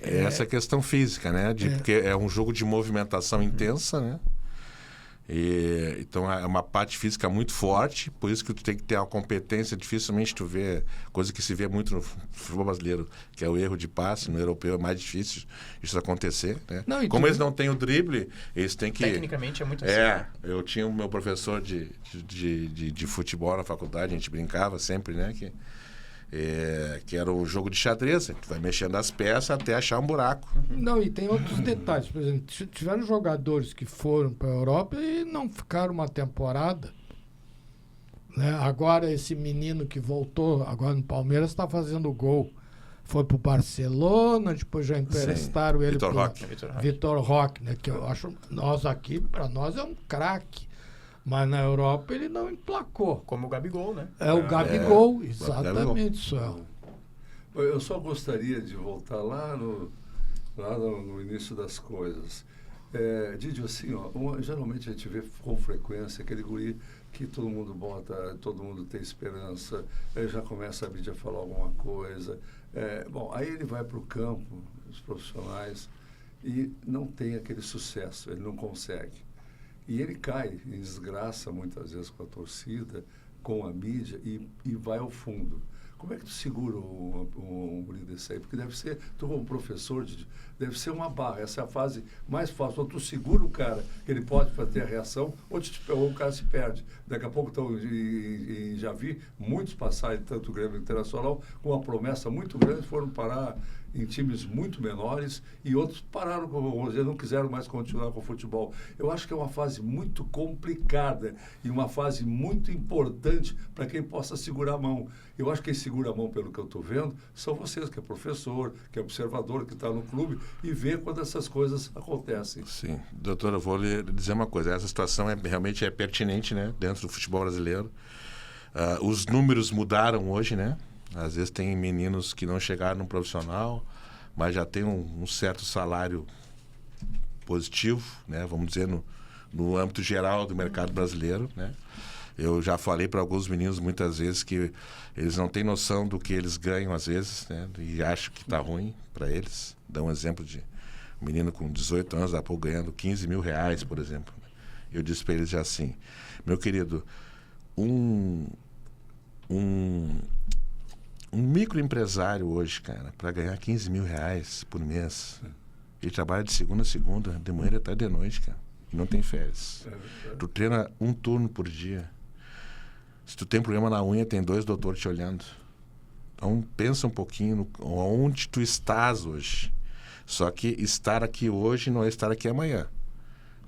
essa questão física, né? Porque é um jogo de movimentação intensa, né? Então é uma parte física muito forte, por isso que tu tem que ter uma competência. Dificilmente tu vê, coisa que se vê muito no futebol brasileiro, que é o erro de passe. No europeu é mais difícil isso acontecer, né? Como eles não têm o drible, eles têm que... Tecnicamente é muito assim. Eu tinha o meu professor de futebol na faculdade, a gente brincava sempre, né? Que era o jogo de xadrez, que vai mexendo as peças até achar um buraco. Não, e tem outros detalhes. Por exemplo, tiveram jogadores que foram para a Europa e não ficaram uma temporada. Né? Agora esse menino que voltou agora no Palmeiras está fazendo gol. Foi para o Barcelona, depois já emprestaram ele para Vitor Roque, né? Que eu acho, para nós é um craque. Mas na Europa ele não emplacou. Como o Gabigol, né? O Gabigol, exatamente, Suel. Eu só gostaria de voltar lá lá no início das coisas. Didio, assim, ó, geralmente a gente vê com frequência aquele guri que todo mundo bota, todo mundo tem esperança, já começa a mídia a falar alguma coisa. Bom, aí ele vai para o campo, os profissionais, e não tem aquele sucesso, ele não consegue. E ele cai em desgraça muitas vezes com a torcida, com a mídia e vai ao fundo. Como é que tu segura um guri desse aí? Porque deve ser, tu como professor, deve ser uma barra. Essa é a fase mais fácil. Ou tu segura o cara, que ele pode ter a reação, ou o cara se perde. Daqui a pouco, e já vi muitos passarem, tanto o Grêmio Internacional, com uma promessa muito grande, foram parar em times muito menores e outros pararam, não quiseram mais continuar com o futebol. Eu acho que é uma fase muito complicada e uma fase muito importante para quem possa segurar a mão. Eu acho que quem segura a mão, pelo que eu estou vendo, são vocês, que é professor, que é observador, que está no clube e vê quando essas coisas acontecem. Sim. Doutor, eu vou lhe dizer uma coisa. Essa situação realmente é pertinente, né, dentro do futebol brasileiro. Os números mudaram hoje, né? Às vezes tem meninos que não chegaram no profissional, mas já tem um certo salário positivo, né? Vamos dizer, no âmbito geral do mercado brasileiro, né? Eu já falei para alguns meninos muitas vezes que eles não têm noção do que eles ganham às vezes, né? E acham que está ruim para eles. Dá um exemplo de um menino com 18 anos, há pouco ganhando 15 mil reais, por exemplo. Eu disse para eles já assim, meu querido, um microempresário hoje, cara, para ganhar 15 mil reais por mês, ele trabalha de segunda a segunda, de manhã até de noite, cara, e não tem férias. Tu treina um turno por dia. Se tu tem problema na unha, tem 2 doutores te olhando. Então, pensa um pouquinho onde tu estás hoje. Só que estar aqui hoje não é estar aqui amanhã.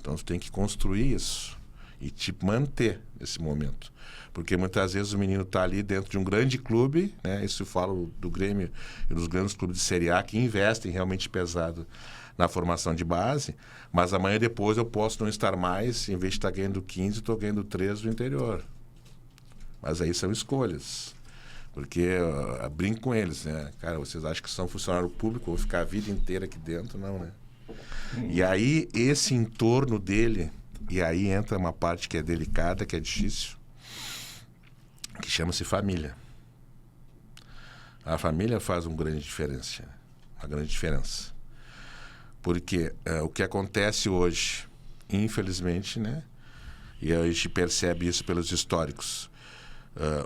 Então, tu tem que construir isso e te manter nesse momento. Porque muitas vezes o menino está ali dentro de um grande clube, né? Isso eu falo do Grêmio e dos grandes clubes de Série A que investem realmente pesado na formação de base, mas amanhã depois eu posso não estar mais, em vez de estar ganhando 15, estou ganhando 3 do interior. Mas aí são escolhas. Porque eu brinco com eles, né? Cara, vocês acham que são funcionário público, vou ficar a vida inteira aqui dentro? Não, né? E aí esse entorno dele, e aí entra uma parte que é delicada, que é difícil, que chama-se família. A família faz uma grande diferença. Porque o que acontece hoje, infelizmente, né? E a gente percebe isso pelos históricos.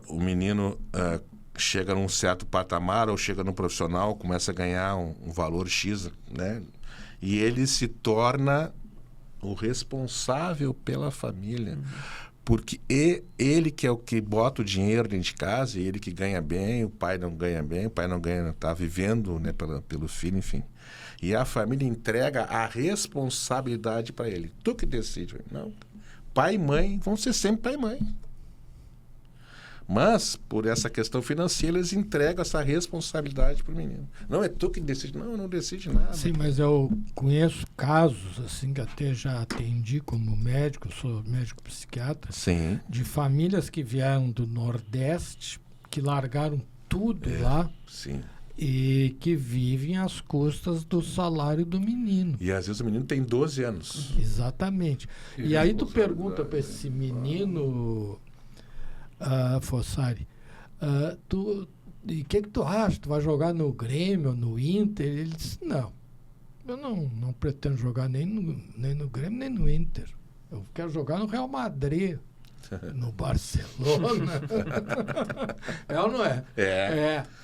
O menino chega num certo patamar ou chega no profissional, começa a ganhar um valor X, né? E ele se torna o responsável pela família. Porque ele que é o que bota o dinheiro dentro de casa, e ele que ganha bem, o pai não ganha bem, o pai não ganha, está vivendo, né, pelo filho, enfim. E a família entrega a responsabilidade para ele. Tu que decide. Não. Pai e mãe vão ser sempre pai e mãe. Mas, por essa questão financeira, eles entregam essa responsabilidade para o menino. Não é tu que decide. Não, não decide nada. Sim, mas eu conheço casos, assim, que até já atendi como médico, sou médico psiquiatra, Sim. de famílias que vieram do Nordeste, que largaram tudo lá. Sim. E que vivem às custas do salário do menino. E às vezes o menino tem 12 anos. Exatamente. E aí tu pergunta para esse menino, Fossari, e o que tu acha? Tu vai jogar no Grêmio, no Inter? Ele disse, não, eu não pretendo jogar nem no Grêmio, nem no Inter. Eu quero jogar no Real Madrid. No Barcelona. É ou não é?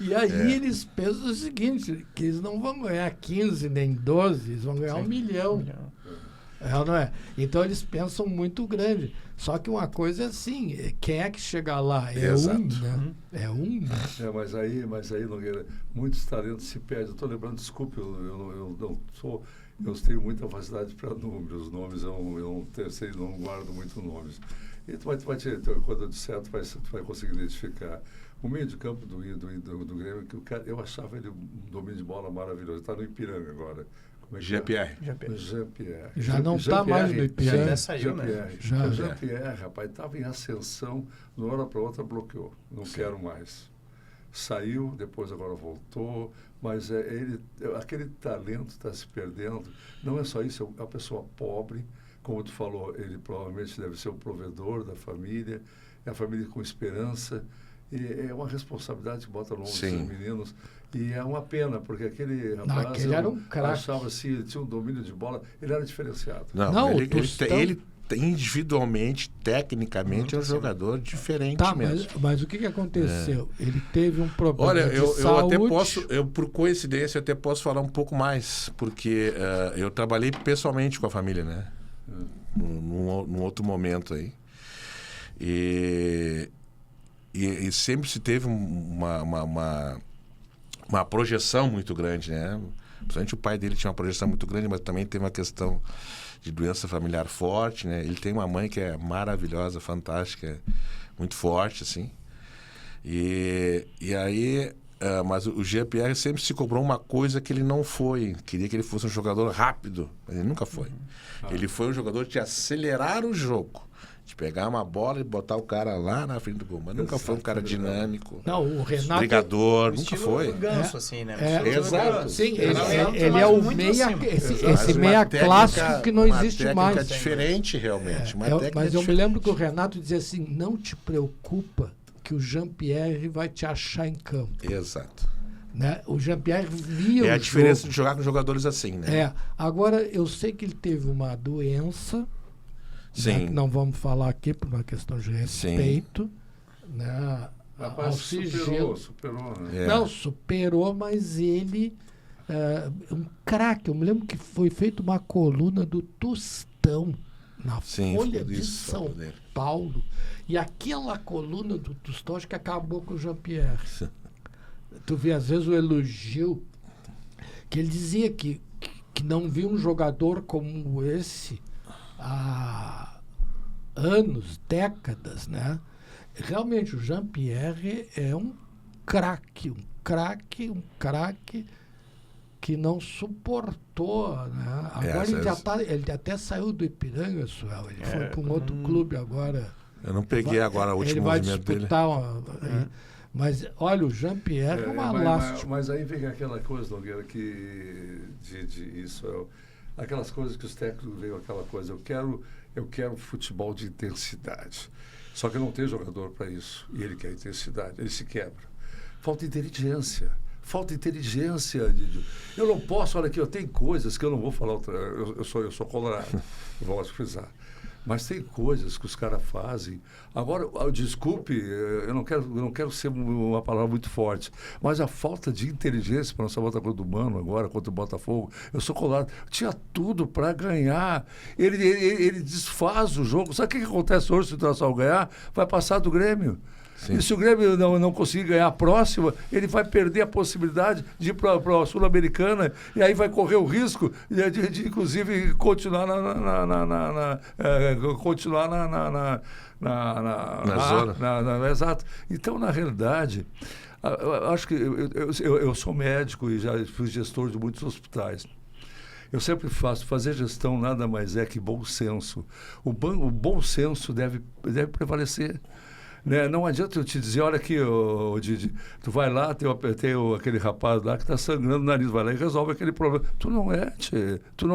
E aí eles pensam o seguinte, que eles não vão ganhar 15 nem 12, eles vão ganhar 1 milhão. É ou não é? Então eles pensam muito grande. Só que uma coisa é assim, quem é que chega lá? É Exato. né? É um, né? Mas aí, Nogueira, muitos talentos se perdem. Eu estou lembrando, desculpe, eu não sou... Eu tenho muita facilidade para números. Nomes eu não guardo muito nomes. E quando eu disser, tu vai conseguir identificar. O meio de campo do Grêmio, que o cara, eu achava ele um domínio de bola maravilhoso. Está no Ipiranga agora. Jean-Pierre. Já não está mais no Ipiranga. Já saiu, né? Jean-Pierre, rapaz, estava em ascensão, de uma hora para outra bloqueou. Não quero mais. saiu, depois agora voltou, mas aquele talento está se perdendo. Não é só isso, é uma pessoa pobre, como tu falou, ele provavelmente deve ser o provedor da família, é a família com esperança, e é uma responsabilidade que bota no ombro dos meninos, e é uma pena, porque aquele rapaz, aquele era um craque. Achava assim, ele tinha um domínio de bola, ele era diferenciado. Não, ele individualmente, tecnicamente, é um jogador diferente mesmo. Mas o que aconteceu? Ele teve um problema de saúde. Eu até posso, por coincidência, eu até posso falar um pouco mais, porque eu trabalhei pessoalmente com a família, né? Num outro momento aí. E sempre se teve uma projeção muito grande, né? Principalmente o pai dele tinha uma projeção muito grande, mas também teve uma questão de doença familiar forte, né? Ele tem uma mãe que é maravilhosa, fantástica, muito forte, assim. E aí... mas o Jean-Pierre sempre se cobrou uma coisa que ele não foi. Queria que ele fosse um jogador rápido, mas ele nunca foi. Ele foi um jogador de acelerar o jogo, de pegar uma bola e botar o cara lá na frente do gol. Mas nunca foi um cara dinâmico. Não, o Renato... Brigador, nunca foi. Ganso, assim, né? Exato. Sim, ele é o meia... Esse meia clássico que não existe mais. Uma técnica diferente, realmente. Mas eu me lembro que o Renato dizia assim, não te preocupa que o Jean-Pierre vai te achar em campo. Exato. Né? O Jean-Pierre via a diferença de jogar com jogadores assim, né? Agora, eu sei que ele teve uma doença, sim. Né, que não vamos falar aqui por uma questão de respeito. Sim. Né? Rapaz, superou, né? Não, superou, mas ele um craque. Eu me lembro que foi feita uma coluna do Tostão na Folha de São Paulo. E aquela coluna do Tostão acho que acabou com o Jean-Pierre. Tu vê, às vezes, o elogio, que ele dizia que não via um jogador como esse há anos, décadas, né? Realmente, o Jean-Pierre é um craque que não suportou, né? Agora ele até saiu do Ipiranga, Suel. Ele foi para um outro clube agora. Eu não peguei agora o último movimento dele. Mas, olha, o Jean-Pierre é uma lástima. Mas aí vem aquela coisa, Nogueira, que aquelas coisas que os técnicos veem, aquela coisa, eu quero futebol de intensidade. Só que não tem jogador para isso. E ele quer intensidade, ele se quebra. Falta inteligência, Didio. Eu não posso, olha aqui, tem coisas que eu não vou falar eu sou colorado, eu vou frisar. Mas tem coisas que os caras fazem. Agora, desculpe, eu não quero ser uma palavra muito forte, mas a falta de inteligência para nossa volta contra o Mano agora, contra o Botafogo, eu sou colorado, tinha tudo para ganhar. Ele desfaz o jogo. Sabe o que acontece hoje se o Internacional ganhar? Vai passar do Grêmio. Sim. E se o Grêmio não conseguir ganhar a próxima, ele vai perder a possibilidade de ir para a Sul-Americana e aí vai correr o risco de inclusive, continuar na zona. Exato. Então, na realidade, acho que eu sou médico e já fui gestor de muitos hospitais. Eu sempre fazer gestão nada mais é que bom senso. O bom senso deve prevalecer. Né? Não adianta eu te dizer, olha aqui, Didi, tu vai lá, tem aquele rapaz lá que está sangrando no nariz, vai lá e resolve aquele problema. Tu não é, tchê. Tu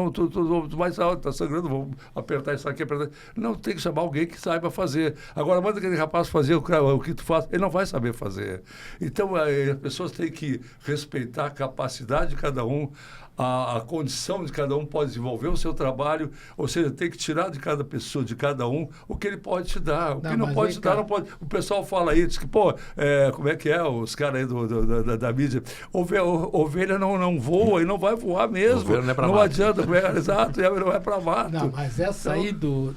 vai lá, está sangrando, vou apertar isso aqui, apertar. Não, tem que chamar alguém que saiba fazer. Agora, manda aquele rapaz fazer o que tu faz, ele não vai saber fazer. Então, as pessoas têm que respeitar a capacidade de cada um, a condição de cada um pode desenvolver o seu trabalho, ou seja, tem que tirar de cada pessoa, de cada um, o que ele pode te dar. O que não pode te dar, não pode. O pessoal fala aí, diz que, como é que é, os caras aí da mídia, ovelha não voa e não vai voar mesmo. Ovelha não é pra não adianta, exato, não é para mato. Não, mas essa aí do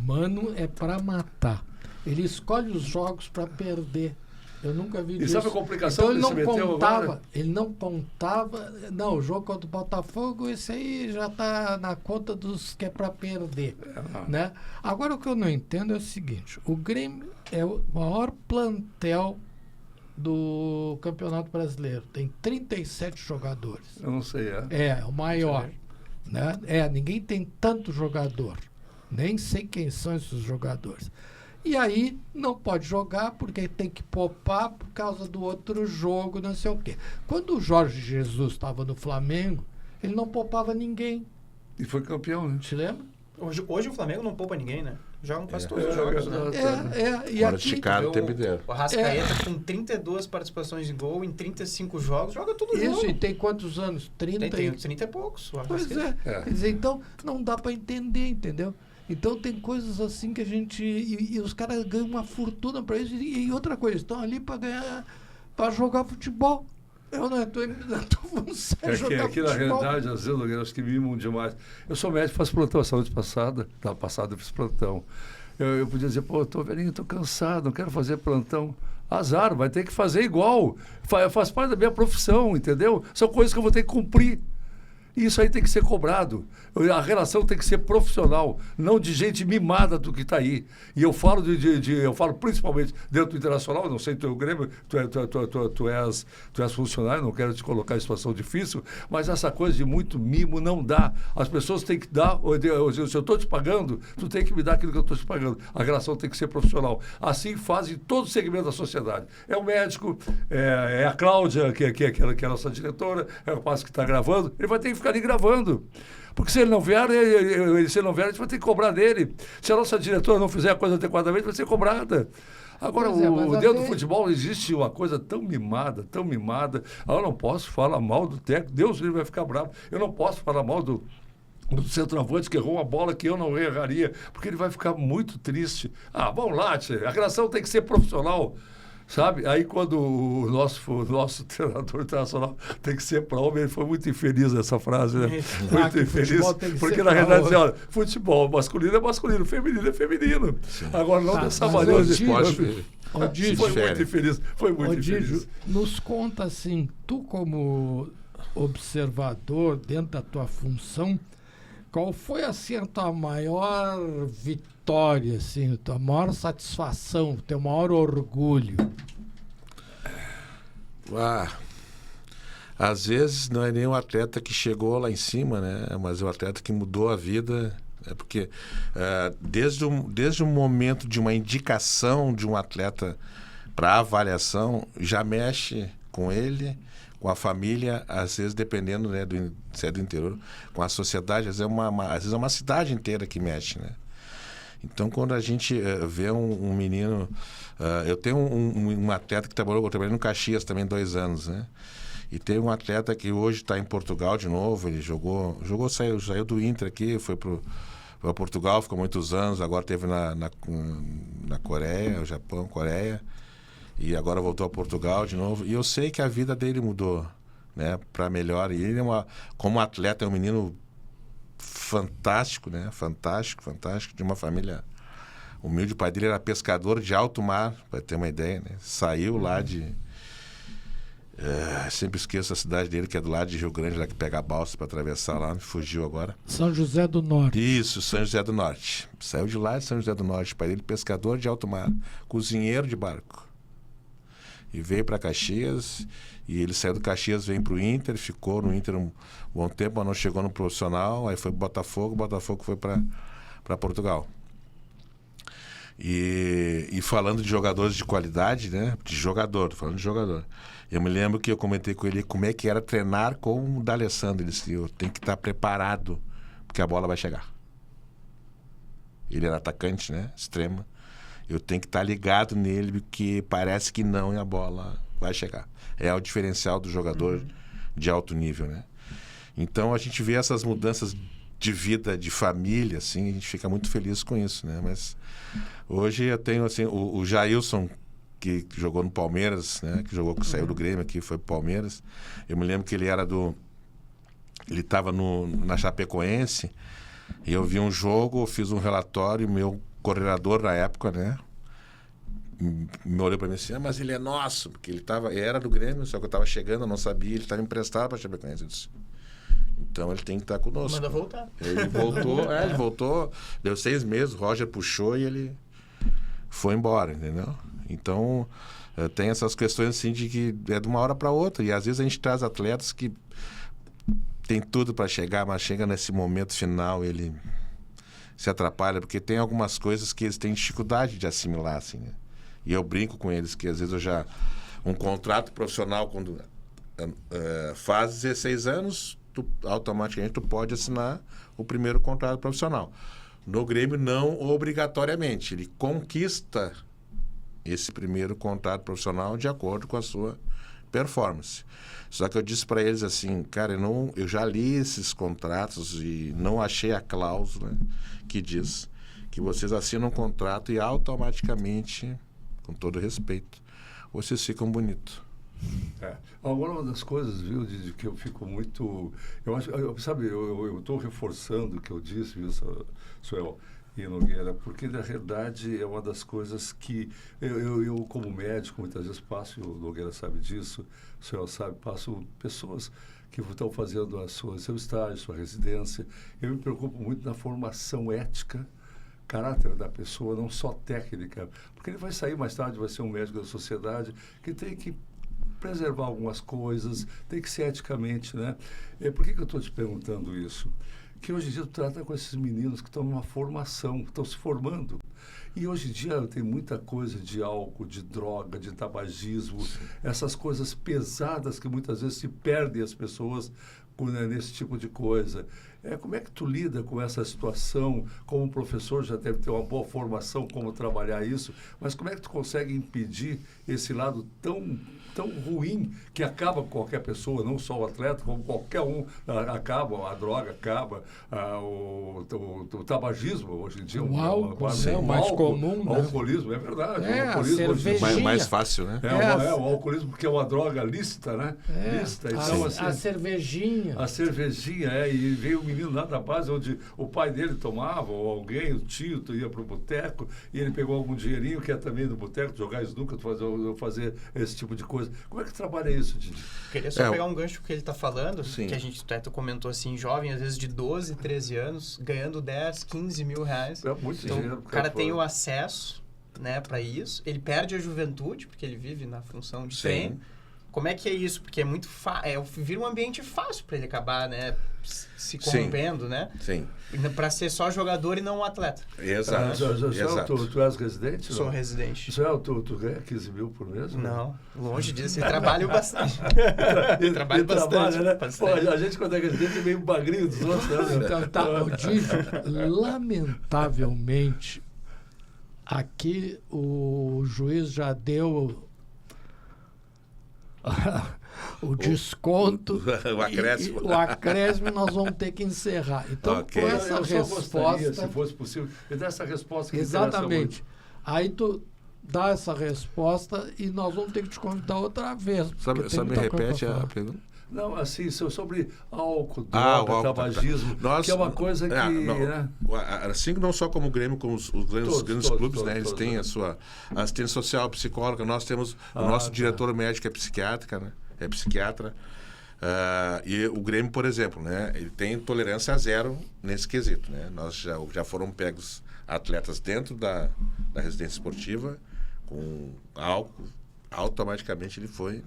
Mano é para matar. Ele escolhe os jogos para perder. Eu nunca vi disso. E sabe a complicação então, ele não contava. Ele não contava. Não, o jogo contra o Botafogo, esse aí já está na conta dos que é para perder. Né? Agora, o que eu não entendo é o seguinte: o Grêmio é o maior plantel do Campeonato Brasileiro. Tem 37 jogadores. Eu não sei, É o maior. Né? Ninguém tem tanto jogador. Nem sei quem são esses jogadores. E aí não pode jogar porque tem que poupar por causa do outro jogo, não sei o quê. Quando o Jorge Jesus estava no Flamengo, ele não poupava ninguém. E foi campeão, né? Te lembra? Hoje o Flamengo não poupa ninguém, né? Jogam quase todos os jogos, né? E Fora aqui, de Chicago o tempo inteiro. O Arrascaeta com 32 participações em gol em 35 jogos, joga todo jogo. isso, e tem quantos anos? 30? Tem 30 e poucos. O Pois Arrascaeta. é. Quer dizer, então não dá para entender, entendeu? Então tem coisas assim que a gente... E os caras ganham uma fortuna para isso. E outra coisa, estão ali para ganhar... Para jogar futebol. Eu não estou falando sério, jogar Aqui na futebol. realidade, às vezes, eu acho que mimam demais. Eu sou médico, faço plantão. A saúde passada eu fiz plantão. Eu podia dizer, pô, eu tô velhinho, tô cansado, não quero fazer plantão. Azar, vai ter que fazer igual. Faz parte da minha profissão, entendeu? São coisas que eu vou ter que cumprir. E isso aí tem que ser cobrado. A relação tem que ser profissional, não de gente mimada do que está aí. E eu falo eu falo principalmente dentro do Internacional, não sei do Grêmio, tu és funcionário, não quero te colocar em situação difícil, mas essa coisa de muito mimo não dá. As pessoas têm que dar, se eu estou te pagando, tu tem que me dar aquilo que eu estou te pagando. A relação tem que ser profissional. Assim fazem todo o segmento da sociedade. É o médico, é a Cláudia, que é a nossa diretora, é o rapaz que está gravando, ele vai ter que ficar ali gravando. Porque se ele não vier, a gente vai ter que cobrar dele. Se a nossa diretora não fizer a coisa adequadamente, vai ser cobrada. Agora, dentro do futebol existe uma coisa tão mimada. Eu não posso falar mal do técnico, Deus ele vai ficar bravo. Eu não posso falar mal do centroavante que errou uma bola que eu não erraria, porque ele vai ficar muito triste. Vamos lá, tia, a relação tem que ser profissional. Sabe? Aí quando o nosso treinador internacional tem que ser para homem, ele foi muito infeliz nessa frase, né? Muito infeliz. Porque na realidade, assim, olha, futebol masculino é masculino, feminino é feminino. Sim. Agora não dessa maneira. Foi muito infeliz. Foi muito infeliz. Nos conta assim, tu como observador dentro da tua função, qual foi assim a tua maior vitória, assim, a tua maior satisfação, o teu maior orgulho? Às vezes não é nem o atleta que chegou lá em cima, né? Mas é o atleta que mudou a vida. Porque desde o momento de uma indicação de um atleta para avaliação, já mexe com ele, com a família, às vezes dependendo, né, se é do interior, com a sociedade, às vezes é uma cidade inteira que mexe, né? Então, quando a gente vê um menino... eu tenho um atleta que trabalhei no Caxias também 2 anos, né? E tem um atleta que hoje está em Portugal de novo, ele saiu do Inter aqui, foi para Portugal, ficou muitos anos, agora esteve na Coreia, Japão, Coreia, e agora voltou a Portugal de novo. E eu sei que a vida dele mudou, né, para melhor. E ele como atleta, é um menino fantástico, né? Fantástico, de uma família humilde. O pai dele era pescador de alto mar, para ter uma ideia, né? Saiu lá de... sempre esqueço a cidade dele, que é do lado de Rio Grande, lá que pega a balsa para atravessar lá, me fugiu agora. São José do Norte. Isso, São José do Norte. Saiu de lá de São José do Norte. O pai dele pescador de alto mar, cozinheiro de barco. E veio para Caxias, e ele saiu do Caxias, veio para o Inter, ficou no Inter um bom tempo, mas não chegou no profissional, aí foi para o Botafogo foi para Portugal. E falando de jogadores de qualidade, né? Falando de jogador. Eu me lembro que eu comentei com ele como é que era treinar com o D'Alessandro. Ele disse, eu tenho que estar preparado, porque a bola vai chegar. Ele era atacante, né? Extremo. Eu tenho que estar ligado nele, porque parece que não, e a bola vai chegar. É o diferencial do jogador de alto nível, né? Então, a gente vê essas mudanças de vida, de família, assim, a gente fica muito feliz com isso, né? Mas hoje eu tenho, assim, o Jailson, que jogou no Palmeiras, né? Que saiu do Grêmio aqui, foi pro Palmeiras. Eu me lembro que ele estava na Chapecoense, e eu vi um jogo, eu fiz um relatório, meu coordenador na época, né? Me olhou para mim assim, mas ele é nosso, porque ele era do Grêmio, só que eu estava chegando, eu não sabia, ele estava emprestado para a Chapecoense. Eu disse, então ele tem que estar conosco. Manda voltar. Ele voltou, deu 6 meses, o Roger puxou e ele foi embora, entendeu? Então, tem essas questões assim de que é de uma hora para outra, e às vezes a gente traz atletas que tem tudo para chegar, mas chega nesse momento final, ele se atrapalha, porque tem algumas coisas que eles têm dificuldade de assimilar, assim, né? E eu brinco com eles que às vezes um contrato profissional, quando faz 16 anos, automaticamente tu pode assinar o primeiro contrato profissional. No Grêmio, não obrigatoriamente. Ele conquista esse primeiro contrato profissional de acordo com a sua performance. Só que eu disse para eles assim, cara, eu já li esses contratos e não achei a cláusula que diz que vocês assinam um contrato e automaticamente, com todo respeito, vocês ficam bonitos. Agora, uma das coisas, viu, de que eu fico muito... Eu acho, sabe, eu estou reforçando o que eu disse, viu, Suel e Nogueira, porque, na realidade, é uma das coisas que eu como médico, muitas vezes passo, e o Nogueira sabe disso, o Suel sabe, passo pessoas que estão fazendo seu estágio, sua residência. Eu me preocupo muito na formação ética, caráter da pessoa, não só técnica, porque ele vai sair mais tarde, vai ser um médico da sociedade, que tem que preservar algumas coisas, tem que ser eticamente, né? Por que eu estou te perguntando isso? Que hoje em dia tu trata com esses meninos que estão numa formação, que estão se formando. E hoje em dia tem muita coisa de álcool, de droga, de tabagismo, essas coisas pesadas que muitas vezes se perdem as pessoas nesse tipo de coisa. Como é que tu lida com essa situação? Como professor já deve ter uma boa formação como trabalhar isso, mas como é que tu consegue impedir esse lado tão ruim que acaba com qualquer pessoa, não só o atleta, como qualquer um acaba, a droga acaba, o tabagismo hoje em dia. O álcool é o mais comum. O alcoolismo, é verdade. O alcoolismo mais fácil, né? O alcoolismo, porque é uma droga lícita, né? Lícita. Então, assim, a cervejinha. A cervejinha, e veio o menino lá da base, onde o pai dele tomava, ou alguém, o tio, tu ia pro boteco, e ele pegou algum dinheirinho, que é também no boteco, jogar snooker, fazer esse tipo de coisa. Como é que trabalha isso, Didi? Queria só pegar um gancho que ele está falando, sim, que a gente até comentou assim, jovem, às vezes de 12, 13 anos, ganhando 10, 15 mil reais. É muito então, dinheiro. O cara tem o acesso, né, para isso, ele perde a juventude, porque ele vive na função de treino. Como é que é isso? Porque é muito vira um ambiente fácil para ele acabar, né, se corrompendo, né? Sim. Para ser só jogador e não um atleta. Exato. Exato. Tu és residente? Sou residente. Tu ganha 15 mil por mês? Não, longe disso. Eu trabalho bastante. Trabalho bastante. Né? Pô, a gente, quando é residente, é meio bagrinho dos outros. Né? Então, o Didi, lamentavelmente, aqui o juiz já deu o desconto, o acréscimo nós vamos ter que encerrar. Então, com essa resposta... Gostaria, se fosse possível, me dá essa resposta que exatamente. Aí tu dá essa resposta e nós vamos ter que te convidar outra vez. Só me repete a pergunta. Não, assim, sobre álcool, droga, tabagismo, que é uma coisa que... Assim, não só como o Grêmio, como os grandes clubes, né? Eles têm a sua assistência social, psicóloga. Nós temos o nosso diretor médico é psiquiatra, né? É psiquiatra. E o Grêmio, por exemplo, né? Ele tem tolerância a zero nesse quesito, né? Nós já foram pegos atletas dentro da residência esportiva com álcool, automaticamente ele foi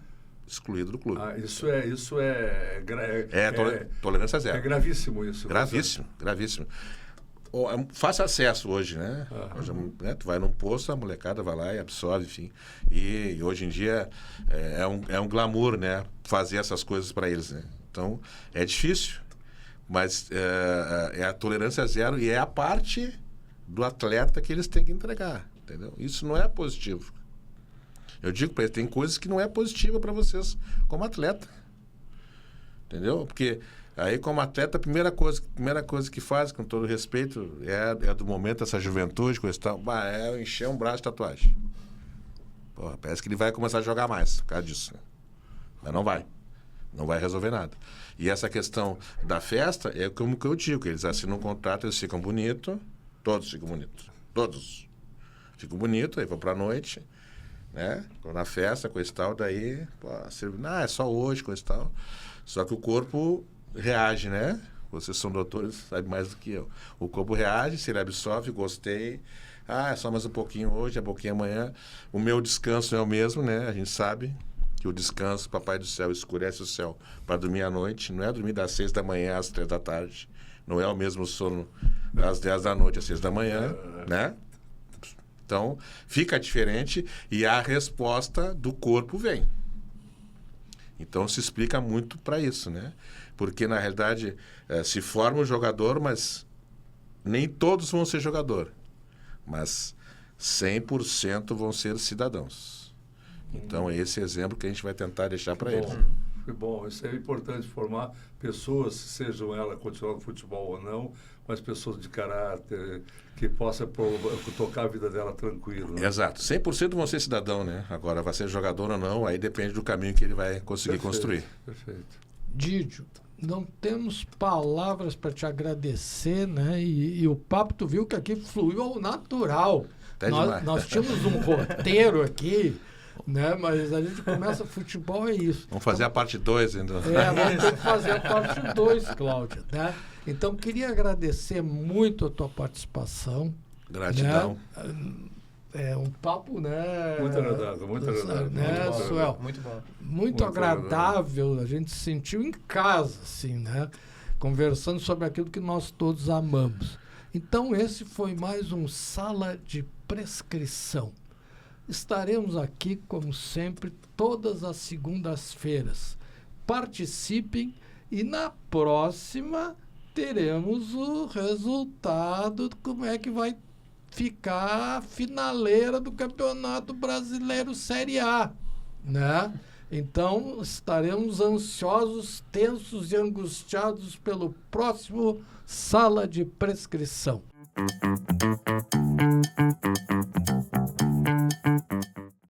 excluído do clube. Isso é tolerância zero. É gravíssimo isso. Gravíssimo. Fácil acesso hoje, né? Hoje, né? Tu vai num posto, a molecada vai lá e absorve, enfim. E hoje em dia é um glamour, né? Fazer essas coisas para eles, né? Então, é difícil, mas é a tolerância zero e é a parte do atleta que eles têm que entregar, entendeu? Isso não é positivo. Eu digo para eles, tem coisas que não é positiva para vocês como atleta. Entendeu? Porque aí como atleta, a primeira coisa que faz, com todo respeito, é do momento, essa juventude, coisa e tal, é encher um braço de tatuagem. Porra, parece que ele vai começar a jogar mais por causa disso. Né? Mas não vai. Não vai resolver nada. E essa questão da festa é como que eu digo, eles assinam um contrato, eles ficam bonitos, todos ficam bonitos. Todos. Ficam bonitos, aí vão pra noite, né? Na festa, coisa e tal, daí, é só hoje, coisa e tal. Só que o corpo reage, né? Vocês são doutores, sabem mais do que eu. O corpo reage, se ele absorve, gostei. É só mais um pouquinho hoje, um pouquinho amanhã. O meu descanso é o mesmo, né? A gente sabe que o descanso, Papai do Céu escurece o céu para dormir à noite. Não é dormir das 6 da manhã às 3 da tarde. Não é o mesmo sono das 10 da noite às 6 da manhã, né? Então, fica diferente e a resposta do corpo vem. Então, se explica muito para isso, né? Porque, na realidade, se forma um jogador, mas nem todos vão ser jogador. Mas 100% vão ser cidadãos. Então, esse é exemplo que a gente vai tentar deixar para eles. Foi bom. Isso é importante, formar pessoas, sejam elas continuando no futebol ou não, mas pessoas de caráter, que possa tocar a vida dela tranquilo. Né? Exato. 100% vão ser cidadão, né? Agora, vai ser jogador ou não, aí depende do caminho que ele vai conseguir construir. Perfeito. Didio, não temos palavras para te agradecer, né? E o papo, tu viu que aqui fluiu ao natural. Nós tínhamos um roteiro aqui, né? Mas a gente começa futebol, é isso. Vamos fazer a parte 2 ainda. Vamos ter que fazer a parte 2, Cláudia, né? Então, queria agradecer muito a tua participação. Gratidão. Né? É um papo, né? Muito agradável, muito agradável. Né, muito Suel? Muito bom. Muito agradável. A gente se sentiu em casa, assim, né? Conversando sobre aquilo que nós todos amamos. Então, esse foi mais um Sala de Prescrição. Estaremos aqui, como sempre, todas as segundas-feiras. Participem e na próxima teremos o resultado de como é que vai ficar a finaleira do Campeonato Brasileiro Série A, né? Então, estaremos ansiosos, tensos e angustiados pelo próximo Sala de Prescrição.